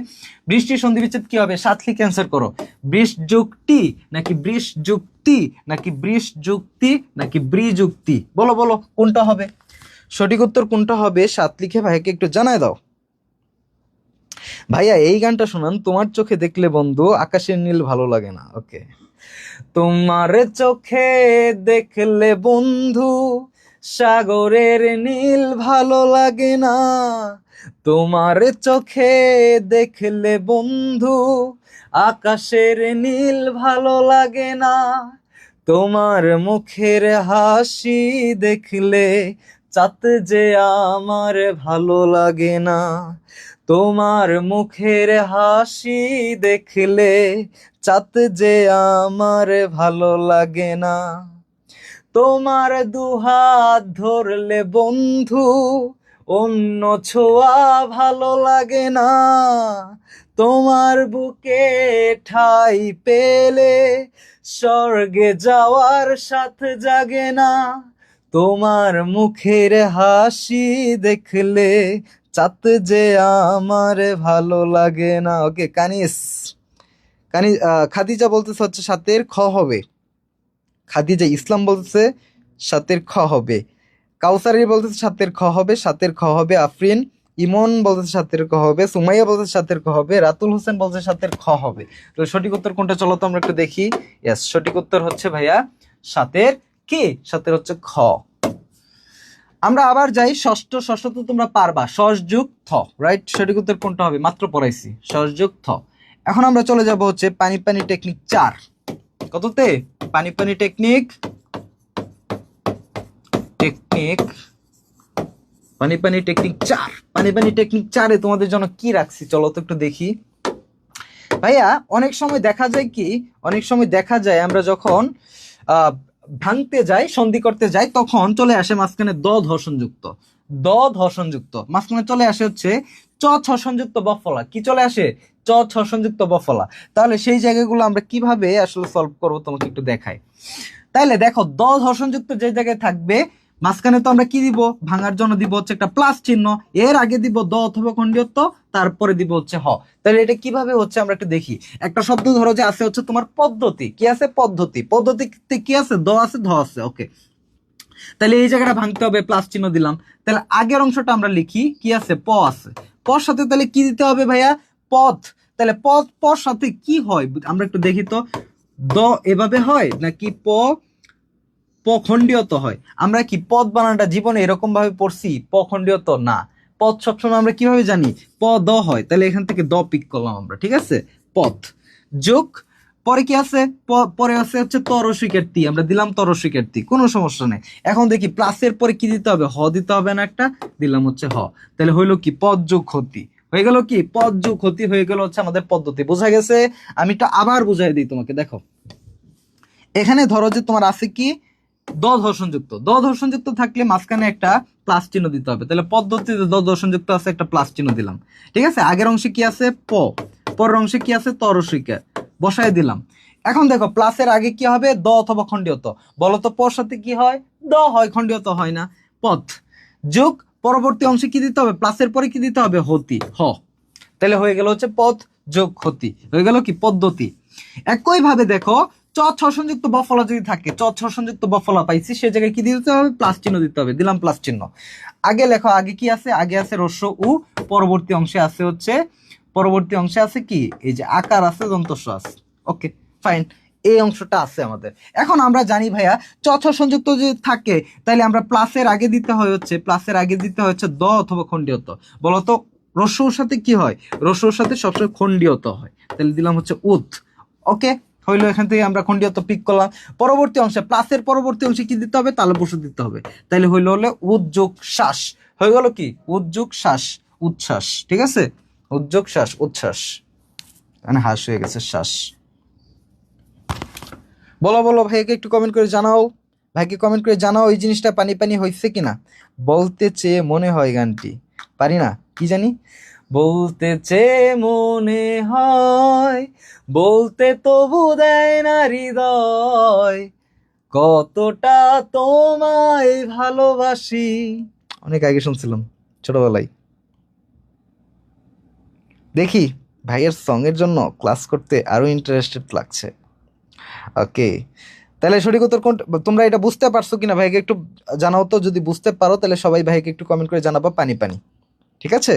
বৃষ্টি সন্ধি বিচ্ছেদ কি হবে? 7 লিখে অ্যান্সার করো। বৃষ যুক্তি নাকি বৃষ যুক্তি নাকি বৃষ যুক্তি নাকি ব্রি যুক্তি? বলো বলো কোনটা হবে? সঠিক উত্তর কোনটা হবে 7 লিখে ভাইকে একটু জানায় দাও। ভাইয়া এই গানটা শোনান, তোমার চোখে দেখলে বন্ধু আকাশের নীল ভালো লাগে না। ওকে, তোমার চোখে দেখলে বন্ধু সাগরের নীল ভালো লাগে না, তোমার চোখে দেখলে বন্ধু আকাশের নীল ভালো লাগে না, তোমার মুখের হাসি দেখলে চাঁদ যে আমার ভালো লাগে না, তোমার মুখের হাসি দেখলে চাঁদ যে আমার ভালো লাগে না, তোমার দুহাত ধরলে বন্ধু অন্য ছোঁয়া ভালো লাগে না, তোমার বুকে ঠাঁই পেলে স্বর্গে যাওয়ার সাথে জাগে না, তোমার মুখের হাসি দেখলে চাঁদ যে আমার ভালো লাগে না। ওকে কানিস, খাদিজা বলতেছে হচ্ছে সাতের খ হবে, খাদিজা ইসলাম বলতেছে সাতের খ হবে, কাউসারি বলতেছে সাতের খ হবে, সাতের খ হবে, আফরিন ইমন বলতেছে সাতের খ হবে, সুমাইয়া বলতেছে সাতের খ হবে, রাতুল হোসেন বলছে সাতের খ হবে। তো সঠিক উত্তর কোনটা চলো তো আমরা একটু দেখি। ইয়েস, সঠিক উত্তর হচ্ছে ভাইয়া সাতের কি, সাতের হচ্ছে খ। আমরা আবার যাই ষষ্ঠ, ষষ্ঠ তো তোমরা পারবা, ষষ্ঠ যুগ থ, রাইট? সঠিক উত্তর কোনটা হবে, মাত্র পড়াইছি, ষষ্ঠ যুগ থ। এখন আমরা চলে যাব হচ্ছে পানি পানি টেকনিক 4, কততে? পানি পানি টেকনিক পানি পানি টেকনিক 4, পানি পানি টেকনিক 4-এ তোমাদের জন্য কি রাখছি চলো তো একটু দেখি। ভাইয়া অনেক সময় দেখা যায় কি, অনেক সময় দেখা যায় আমরা যখন ভাঙতে যাই, সন্ধি করতে যাই, তখন চলে আসে মাঝখানে দ ধর্ষণযুক্ত, দ ধর্ষণযুক্ত, মাঝখানে চলে আসে হচ্ছে চ ছর্ষণযুক্ত বফলা। কি চলে আসে? চ ছর্ষণযুক্ত বফলা। তাহলে সেই জায়গাগুলো আমরা কিভাবে আসলে সলভ করবো তোমাকে একটু দেখাই। তাইলে দেখো দ ধর্ষণযুক্ত যে জায়গায় থাকবে মাঝখানে তো আমরা কি দিব, ভাঙার জন্য দিব হচ্ছে একটা প্লাস চিহ্ন, এর আগে দিব দ অথবা খণ্ডীয়ত্ব, তারপরে দিব হচ্ছে হ। তাহলে এটা কিভাবে হচ্ছে আমরা একটু দেখি। একটা শব্দ ধরো যে আছে হচ্ছে তোমার পদ্ধতি, কি আছে? পদ্ধতি, পদ্ধতিতে কি আছে? দ আছে, ধ আছে। ওকে, তাহলে এই জায়গাটা ভাঙতে হবে, প্লাস চিহ্ন দিলাম। তাহলে আগের অংশটা আমরা লিখি, কি আছে? প আছে, পর সাথে তাহলে কি দিতে হবে ভাইয়া? পথ। তাহলে পথ, পর সাথে কি হয় আমরা একটু দেখি তো, দ এভাবে হয় নাকি প খণ্ডীয়ত হয়? আমরা কি পদ বানানটা জীবনে এরকম ভাবে পড়ছি? প খণ্ডীয়ত না, পদ সবসময় আমরা কিভাবে জানি? প দ হয়, তাহলে এখান থেকে দ পিক করলাম আমরা, ঠিক আছে? পথ যোগ, পরে কি আছে? পরে আছে হচ্ছে তরস্বীকার্তি, আমরা দিলাম তরস্বীকার্তি, কোনো সমস্যা নেই। এখন দেখি প্লাসের পরে কি দিতে হবে? হ দিতে হবে না একটা, দিলাম হচ্ছে হ। তাহলে হইলো কি? পদ যোগ ক্ষতি হয়ে গেল, কি পদ যোগ ক্ষতি হয়ে গেল হচ্ছে আমাদের পদ্ধতি। বোঝা গেছে? আমি একটু আবার বুঝাই দিই তোমাকে। দেখো এখানে ধরো যে তোমার আছে কি, দ ধর্ষণযুক্ত, দ ধর্ষণযুক্ত থাকলে মাঝখানে একটা প্লাস চিহ্ন দিতে হবে। তাহলে পদ্ধতিতে দ ধর্ষণযুক্ত আছে, একটা প্লাস চিহ্ন দিলাম, ঠিক আছে? আগের অংশে কি আছে? প, পরের অংশে কি আছে? তরস্বীকার, বসাই দিলাম। এখন দেখো প্লাসের আগে কি হবে? দ অথবা খণ্ডীয়ত। বলো তো পর সাথে কি হয়? দ হয়, খণ্ডীয়ত হয় না। পথ যোগ পরবর্তী অংশে কি দিতে হবে? প্লাসের পরে কি দিতে হবে? হতি, হ। তাহলে হয়ে গেল হচ্ছে পথ যোগ হতি, হয়ে গেল কি? পদ্ধতি। একই ভাবে দেখো চ ছর্ষণযুক্ত বফলা যদি থাকে, চ ছর্ষণযুক্ত বফলা পাইছি, সে জায়গায় কি দিতে হবে? প্লাস চিহ্ন দিতে হবে, দিলাম প্লাস চিহ্ন। আগে লেখো, আগে কি আছে? আগে আছে রস্য উ, পরবর্তী অংশে আছে হচ্ছে, পরবর্তী অংশে আছে কি? এই যে আকার আছে, দন্তস্ব আছে। ওকে ফাইন, এই অংশটা আছে আমাদের। এখন আমরা জানি ভাইয়া চ ছর্ষণযুক্ত যদি থাকে তাহলে আমরা প্লাসের আগে দিতে হয় হচ্ছে, প্লাসের আগে দিতে হয় হচ্ছে দ অথবা খণ্ডীয়ত। বলতো রস্যর সাথে কি হয়? রস্যর সাথে সবসময় খণ্ডীয়ত হয়, তাহলে দিলাম হচ্ছে উত। ওকে হইলো, এখান থেকে আমরা খণ্ডীয়ত পিক করলাম। পরবর্তী অংশে, প্লাসের পরবর্তী অংশে কি দিতে হবে? তালে বসু দিতে হবে। তাইলে হইলো হলে উদ্যোগ শ্বাস, হয়ে গেল কি? উদ্যোগ শ্বাস, উচ্ছ্বাস, ঠিক আছে? উদ্যোগ শ্বাস, উচ্ছ্বাস, মানে হাস হয়ে গেছে শ্বাস। বলো বলো, ভাইকে একটু কমেন্ট করে জানাও, ভাইকে কমেন্ট করে জানাও এই জিনিসটা পানি পানি হয়েছে কিনা। বলতে চেয়ে মনে হয় গানটি পারি না, কি জানি, বলতে চেয়ে মনে হয়, বলতে তবু দেয় না হৃদয়, কতটা তোমায় ভালোবাসি। অনেক আগে শুনছিলাম ছোটবেলায়। দেখি ভাইয়ের সং এর জন্য ক্লাস করতে আরো ইন্টারেস্টেড লাগছে। ওকে, তাহলে সঠিক উত্তর কোনটা? তোমরা এটা বুঝতে পারছো কিনা ভাইকে একটু জানাও তো। যদি বুঝতে পারো তাহলে সবাই ভাইকে একটু কমেন্ট করে জানাবো পানি পানি, ঠিক আছে?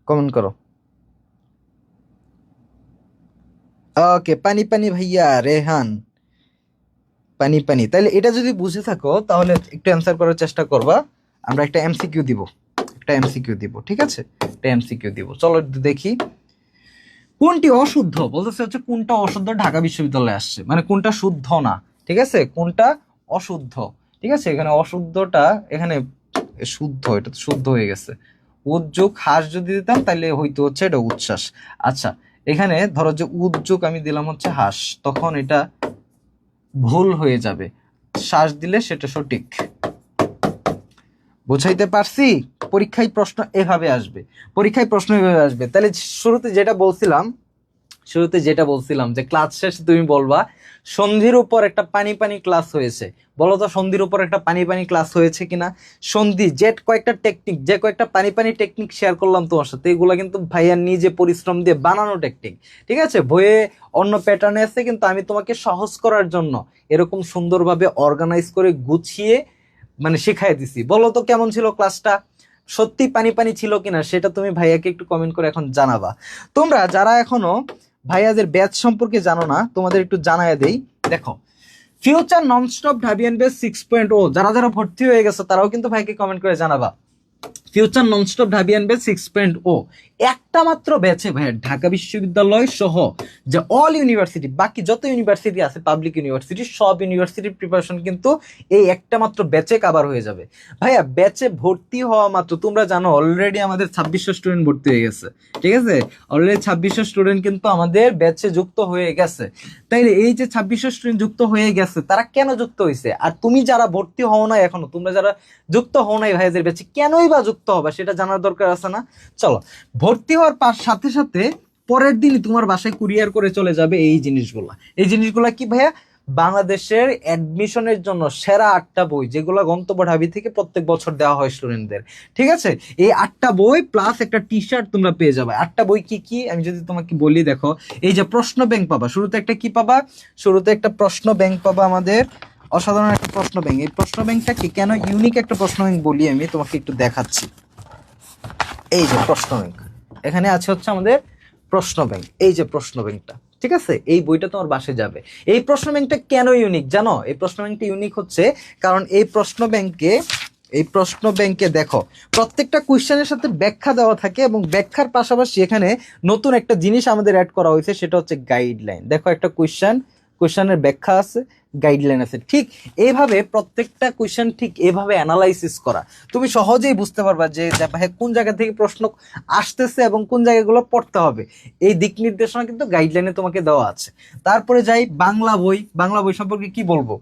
কমেন্ট করো। ওকে, পানি পানি ভাইয়া, রেহান পানি পানি। তাহলে এটা যদি বুঝে থাকো তাহলে একটু অ্যান্সার করার চেষ্টা করবা। আমরা একটা এমসিকিউ দিব, একটা এমসিকিউ দিব, ঠিক আছে? একটা এমসিকিউ দিব, চলো দেখি। কোনটি অশুদ্ধ বলতেছে হচ্ছে, কোনটা অশুদ্ধ ঢাকা বিশ্ববিদ্যালয়ে আসছে, মানে কোনটা শুদ্ধ না, ঠিক আছে? কোনটা অশুদ্ধ, ঠিক আছে? এখানে অশুদ্ধটা, এখানে শুদ্ধ, এটা তো শুদ্ধ হয়ে গেছে। উদ্যোগ হাস যদি দিতাম তাহলে হয়তো হচ্ছে এটা উচ্ছ্বাস। আচ্ছা, এখানে ধরো যে উদ্যোগ আমি দিলাম হচ্ছে হাস, তখন এটা ভুল হয়ে যাবে। শ্বাস দিলে সেটা সঠিক। বুঝাইতে পারছি? পরীক্ষায় প্রশ্ন এভাবে আসবে, পরীক্ষায় প্রশ্ন এভাবে আসবে। তাহলে শুরুতে যেটা বলছিলাম যে ক্লাস শেষে তুমি বলবা সন্ধির উপর একটা পানি পানি ক্লাস হয়েছে। বলো তো সন্ধির উপর একটা পানি পানি ক্লাস হয়েছে কিনা? সন্ধি যে কয়েকটা পানি পানি টেকনিক শেয়ার করলাম তোমার সাথে, এগুলো কিন্তু ভাইয়া নিজে পরিশ্রম দিয়ে বানানো টেকনিক। ঠিক আছে, বইয়ে অন্য প্যাটার্নে আছে, কিন্তু আমি তোমাকে সহজ করার জন্য এরকম সুন্দরভাবে অর্গানাইজ করে গুছিয়ে মানে শিখাই দিছি। বলো তো কেমন ছিল ক্লাসটা? সত্যি পানি পানি ছিল কিনা সেটা তুমি ভাইয়াকে একটু কমেন্ট করে এখন জানাবা। তোমরা যারা এখনো ভাইয়াদের ব্যাচ সম্পর্কে জানো না, তোমাদের একটু জানায় দেই। দেখো, ফিউচার ননস্টপ ঢাবিয়ান ব্যাচ 6.0 যারা যারা ভর্তি হয়ে গেছে তারাও কিন্তু ভাইকে কমেন্ট করে জানাবা। ফিউচার ননস্টপ ঢাবিয়ান ব্যাচ 6.0 একটা মাত্র ব্যাচে ভাইয়া ঢাকা বিশ্ববিদ্যালয় সহ যে অল ইউনিভার্সিটি, বাকি যত ইউনিভার্সিটি আছে পাবলিক ইউনিভার্সিটি, সব ইউনিভার্সিটির প্রিপারেশন কিন্তু এই একটা মাত্র ব্যাচে কভার হয়ে যাবে। ভাইয়া ব্যাচে ভর্তি হওয়া মাত্র, তোমরা জানো অলরেডি আমাদের 2600 স্টুডেন্ট ভর্তি হয়ে গেছে। ঠিক আছে, অলরেডি 2600 স্টুডেন্ট কিন্তু আমাদের ব্যাচে যুক্ত হয়ে গেছে। তাইলে এই যে 2600 স্টুডেন্ট যুক্ত হয়ে গেছে, তারা কেন যুক্ত হয়েছে? আর তুমি যারা ভর্তি হও না এখনো, তোমরা যারা যুক্ত হও নাই ভাইয়াদের ব্যাচে, কেনই বা যুক্ত হবে সেটা জানার দরকার আছে না? চলো, ভর্তি হওয়ার সাথে সাথে পরের দিনই তোমার বাসায় কুরিয়ার করে চলে যাবে এই জিনিসগুলা কি ভাইয়া? বাংলাদেশের অ্যাডমিশনের জন্য সেরা 8টা বই, যেগুলো গন্তব্য ঢাবি থেকে প্রত্যেক বছর দেওয়া হয় স্টুডেন্টদের। ঠিক আছে, এই 8টা বই প্লাস একটা টি শার্ট তোমরা পেয়ে যাবে। 8টা বই কি কি আমি যদি তোমাকে বলি, দেখো, এই যে প্রশ্ন ব্যাংক পাবা, শুরুতে একটা কি পাবা? শুরুতে একটা প্রশ্ন ব্যাংক পাবা, আমাদের অসাধারণ একটা প্রশ্ন ব্যাংক। এই প্রশ্ন ব্যাংকটা কি, কেন ইউনিক একটা প্রশ্ন ব্যাংক বলি আমি তোমাকে একটু দেখাচ্ছি। এই যে প্রশ্ন ব্যাংক, এখানে আছে হচ্ছে আমাদের প্রশ্ন ব্যাংক, এই যে প্রশ্ন ব্যাংকটা। ঠিক আছে, এই বইটা তোমার বাসায় যাবে। এই প্রশ্ন ব্যাংকটা কেন ইউনিক জানো? এই প্রশ্ন ব্যাংকটা ইউনিক হচ্ছে কারণ এই প্রশ্ন ব্যাংকে দেখো প্রত্যেকটা কোয়েশ্চেনের সাথে ব্যাখ্যা দেওয়া থাকে, এবং ব্যাখ্যার পাশাপাশি এখানে নতুন একটা জিনিস আমাদের অ্যাড করা হয়েছে, সেটা হচ্ছে গাইডলাইন। দেখো, একটা কোয়েশ্চেনের ব্যাখ্যা আছে, গাইডলাইন আছে। ঠিক এইভাবে প্রত্যেকটা কোয়েশ্চেন ঠিক এভাবে অ্যানালাইসিস করা, তুমি সহজেই বুঝতে পারবা যে ভাই কোন জায়গা থেকে প্রশ্ন আসতেছে এবং কোন জায়গাগুলো পড়তে হবে। এই দিক নির্দেশনা কিন্তু গাইডলাইনে তোমাকে দেওয়া আছে। তারপরে যাই বাংলা বই সম্পর্কে কি বলবো?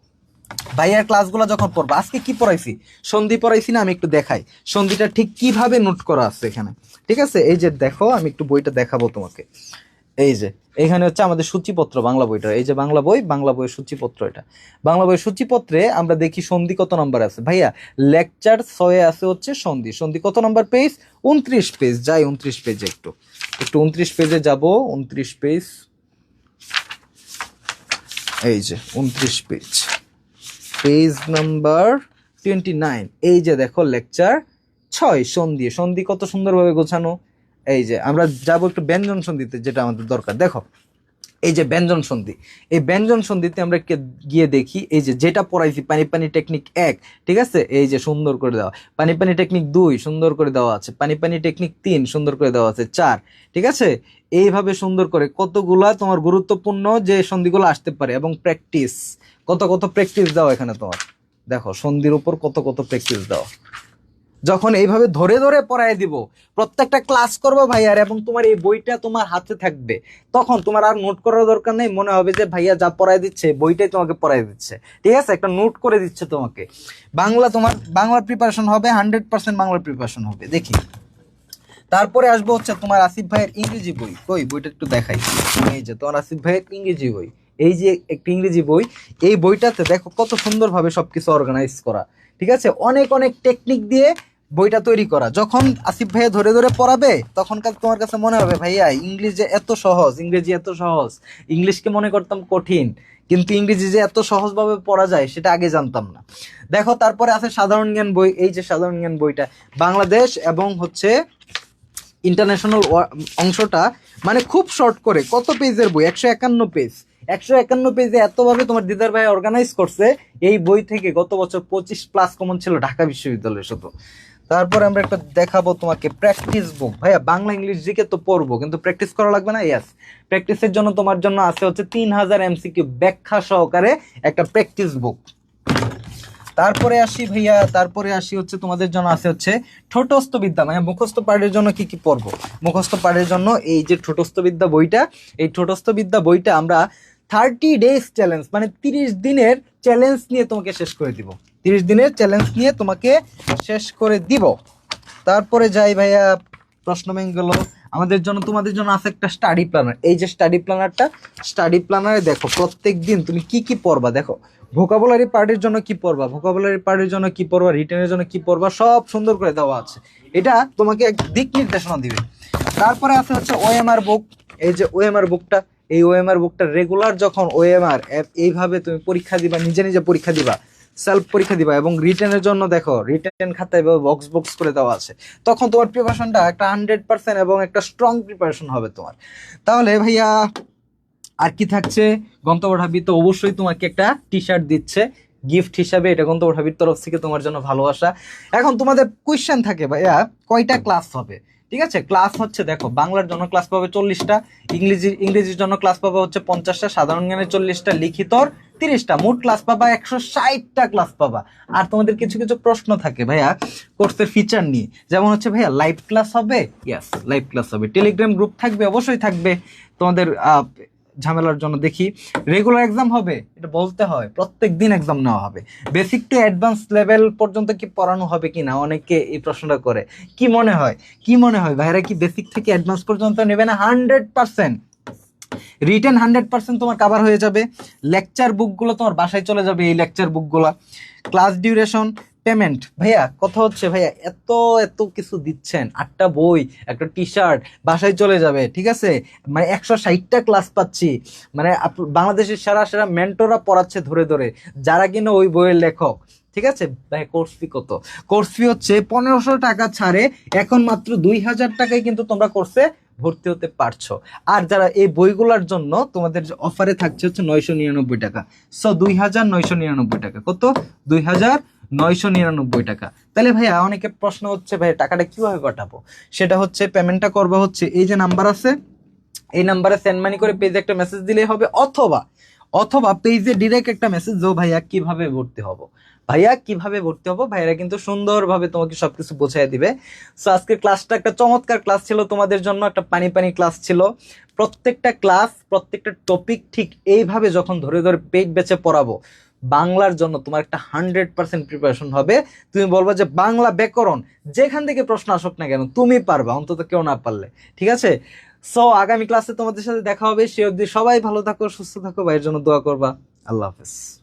ভাইয়ার ক্লাসগুলো যখন পড়বো, আজকে কি পড়াইছি? সন্ধি পড়াইছি না? আমি একটু দেখাই সন্ধিটা ঠিক কিভাবে নোট করা আছে এখানে। ঠিক আছে, এই যে দেখো, আমি একটু বইটা দেখাবো তোমাকে। এই যে এখানে হচ্ছে আমাদের সূচিপত্র, বাংলা বইটা, এই যে বাংলা বইয়ের সূচিপত্র। এটা বাংলা বইয়ের সূচিপত্রে আমরা দেখি সন্ধি কত নাম্বার আছে। ভাইয়া লেকচার 6 আছে হচ্ছে সন্ধি কত নাম্বার পেজ? 29 পেজ। যাই 29 পেজে একটু 29 পেজে যাব। 29 পেজ, এই যে 29 পেজ নাম্বার 29। এই যে দেখো লেকচার 6 সন্ধি কত সুন্দরভাবে গোছানো। এই যে আমরা যাবো একটু ব্যঞ্জন সন্ধিতে, যেটা আমাদের দরকার। দেখো, এই যে ব্যঞ্জন সন্ধি, এই ব্যঞ্জন সন্ধিতে আমরা গিয়ে দেখি, এই যে যেটা পড়াইছি পানি পানি টেকনিক 1, ঠিক আছে, এই যে সুন্দর করে দেওয়া। পানি পানি টেকনিক 2 সুন্দর করে দেওয়া আছে। পানি পানি টেকনিক 3 সুন্দর করে দেওয়া আছে। 4, ঠিক আছে, এইভাবে সুন্দর করে কতগুলা তোমার গুরুত্বপূর্ণ যে সন্ধিগুলো আসতে পারে, এবং প্র্যাকটিস কত প্র্যাকটিস দাও এখানে তোমার। দেখো সন্ধির উপর কত প্র্যাকটিস দাও। যখন এইভাবে ধরে ধরে পড়ায় দিব, প্রত্যেকটা ক্লাস করবো ভাইয়ার, এবং তোমার এই বইটা তোমার হাতে থাকবে, তখন তোমার আর নোট করার দরকার নেই। মনে হবে যে ভাইয়া যা পড়ায় দিচ্ছে বইটাই তোমাকে পড়ায় দিচ্ছে। ঠিক আছে, একটা নোট করে দিচ্ছে তোমাকে। তোমার বাংলার প্রিপারেশন হবে 100%, বাংলার প্রিপারেশন হবে। দেখি, তারপরে আসবো হচ্ছে তোমার আসিফ ভাইয়ের ইংরেজি বই। কই বইটা একটু দেখাই। এই যে তোমার আসিফ ভাইয়ের ইংরেজি বই, এই যে একটা ইংরেজি বই। এই বইটাতে দেখো কত সুন্দরভাবে সবকিছু অর্গানাইজ করা। ঠিক আছে, অনেক টেকনিক দিয়ে বইটা তৈরি করা। যখন আসিফ ভাইয়া ধরে ধরে পড়াবে, তখন তোমার কাছে মনে হবে ভাইয়া ইংরেজি এত সহজ, ইংলিশকে মনে করতাম কঠিন, কিন্তু ইংরেজি যে এত সহজভাবে পড়া যায় সেটা আগে জানতাম না। দেখো, তারপরে আছে সাধারণ জ্ঞান বই। এই যে সাধারণ জ্ঞান বইটা, বাংলাদেশ এবং হচ্ছে ইন্টারন্যাশনাল অংশটা মানে খুব শর্ট করে, কত পেজের বই? 151 পেজ। 151 পেজে এতভাবে তোমার দিদার ভাই অর্গানাইজ করছে। এই বই থেকে গত বছর 25+ কমন ছিল ঢাকা বিশ্ববিদ্যালয়ের শুধু। তারপরে আমরা একটা দেখাবো তোমাকে প্র্যাকটিস বুক। ভাইয়া বাংলা ইংলিশ জিকে তো পড়বো, কিন্তু প্র্যাকটিস করা লাগবে না? ইয়াস, প্র্যাকটিসের জন্য তোমার জন্য আছে হচ্ছে 3000 MCQ ব্যাখ্যা সহকারে একটা প্র্যাকটিস বুক। তারপরে আসি হচ্ছে তোমাদের জন্য আছে হচ্ছে ঠোঁটস্থ বিদ্যা, মানে মুখস্থ পাঠের জন্য কি পড়বো। মুখস্থ পাঠের জন্য এই যে ঠোঁটস্থ বিদ্যা বইটা, এই ঠোঁটস্থ বিদ্যা বইটা আমরা 30 days চ্যালেঞ্জ, মানে 30 দিনের চ্যালেঞ্জ নিয়ে তোমাকে শেষ করে দিব। 30 দিনের চ্যালেঞ্জ নিয়ে তোমাকে শেষ করে দিব। তারপরে যাই ভাইয়া প্রশ্ন ব্যাংক গেলো। আমাদের জন্য তোমাদের জন্য আছে একটা স্টাডি প্ল্যানার। এই যে স্টাডি প্ল্যানারটা, স্টাডি প্ল্যানারে দেখো প্রত্যেক দিন তুমি কি কি পড়বা, দেখো ভোকাবুলারি পার্টের জন্য কি পড়বা, ভোকাবুলারি পার্টের জন্য কি পড়বা, রিটেনের জন্য কি পড়বা, সব সুন্দর করে দেওয়া আছে। এটা তোমাকে এক দিক নির্দেশনা দিবে। তারপরে আছে হচ্ছে ওএমআর বুক। এই যে ওএমআর বুকটা, এই ওএমআর বুকটা রেগুলার যখন ওএমআর এইভাবে তুমি পরীক্ষা দিবা, নিজে নিজে পরীক্ষা দিবা, সেলফ পরীক্ষা দিবা, এবং রিটেনের জন্য দেখো রিটেন খাতায় বক্স বক্স করে দেওয়া আছে, তখন তোমার প্রিপারেশনটা একটা 100% এবং একটা স্ট্রং প্রিপারেশন হবে তোমার। তাহলে ভাইয়া আর কি থাকছে, গন্তব্য ঢাবি তো অবশ্যই তোমাকে একটা টি শার্ট দিচ্ছে গিফট হিসাবে, এটা গন্তব্য ঢাবির তরফ থেকে তোমার জন্য ভালোবাসা। এখন তোমাদের কোয়েশ্চেন থাকে ভাইয়া কয়টা ক্লাস হবে, ঠিক আছে? ক্লাস হচ্ছে দেখো বাংলার জন্য ক্লাস পাবে 40টা, ইংরেজির জন্য ক্লাস পাবে হচ্ছে 50টা, সাধারণ জ্ঞানের 40টা, লিখিতর 30টা, মোট ক্লাস পাবা 160টা ক্লাস পাবা। আর তোমাদের কিছু কিছু প্রশ্ন থাকে ভাইয়া কোর্সের ফিচার নিয়ে, যেমন হচ্ছে ভাইয়া লাইভ ক্লাস হবে, ইয়েস লাইভ ক্লাস হবে, টেলিগ্রাম গ্রুপ থাকবে, অবশ্যই থাকবে তোমাদের ঝামেলার জন্য। দেখি রেগুলার এক্সাম হবে, এটা বলতে হয় প্রত্যেক দিন এক্সাম নেওয়া হবে। বেসিক টু অ্যাডভান্স লেভেল পর্যন্ত কি পড়ানো হবে কিনা, অনেকে এই প্রশ্নটা করে। কি মনে হয় ভাইরা কি বেসিক থেকে অ্যাডভান্স পর্যন্ত নেবে না? 100%। রিটেন 100% তোমার কভার হয়ে যাবে। লেকচার বুকগুলো তোমার বাসায় চলে যাবে, এই লেকচার বুকগুলো। Class duration, payment. ভাইয়া কথা হচ্ছে ভাইয়া এত এত কিছু দিচ্ছেন, 8টা বই, একটা টি শার্ট, বাসায় চলে যাবে, ঠিক আছে? মানে 160টা ক্লাস পাচ্ছি, মানে বাংলাদেশের সেরা সেরা মেন্টররা পড়াচ্ছে ধরে ধরে, যারা কিনা ওই বইয়ের লেখক, ঠিক আছে? ভাই কোর্স ফি কত? কোর্স ফি হচ্ছে 1500 টাকা ছাড়ে এখন মাত্র 2000 টাকায় কিন্তু তোমরা কোর্সে ভর্তি হতে পারছো। আর যারা এই বইগুলোর জন্য তোমাদের অফারে থাকছে হচ্ছে 999 টাকা। সো 2999 টাকা। কত? 2999 টাকা। তাহলে ভাইয়া অনেকে প্রশ্ন হচ্ছে ভাই টাকাটা কিভাবে পাঠাবো, সেটা হচ্ছে পেমেন্টটা করবা হচ্ছে এই যে নাম্বার আছে, এই নাম্বারে সেন্ড মানি করে পেজে একটা মেসেজ দিলেই হবে, অথবা পেজে ডিরেক্ট একটা মেসেজ দাও, ভাইয়া কিভাবে ভর্তি হব, ভাইয়ারা কিন্তু সুন্দরভাবে তোমাকে সবকিছু বোঝাই দিবে। সো আজকের ক্লাসটা একটা চমৎকার ক্লাস ছিল তোমাদের জন্য, একটা পানি ক্লাস ছিল। প্রত্যেকটা ক্লাস, প্রত্যেকটা টপিক ঠিক এইভাবে যখন ধরে ধরে পেজ বেচে পড়াবো, বাংলার জন্য তোমার একটা 100% প্রিপারেশন হবে। তুমি বলবা যে বাংলা ব্যাকরণ যেখান থেকে প্রশ্ন আসুক না কেন তুমি পারবা, অন্তত কেউ না পারলে, ঠিক আছে? সো আগামী ক্লাসে তোমাদের সাথে দেখা হবে। সে অবধি সবাই ভালো থাকো, সুস্থ থাকো, ভাইয়ের জন্য দোয়া করবা। আল্লাহ হাফেজ।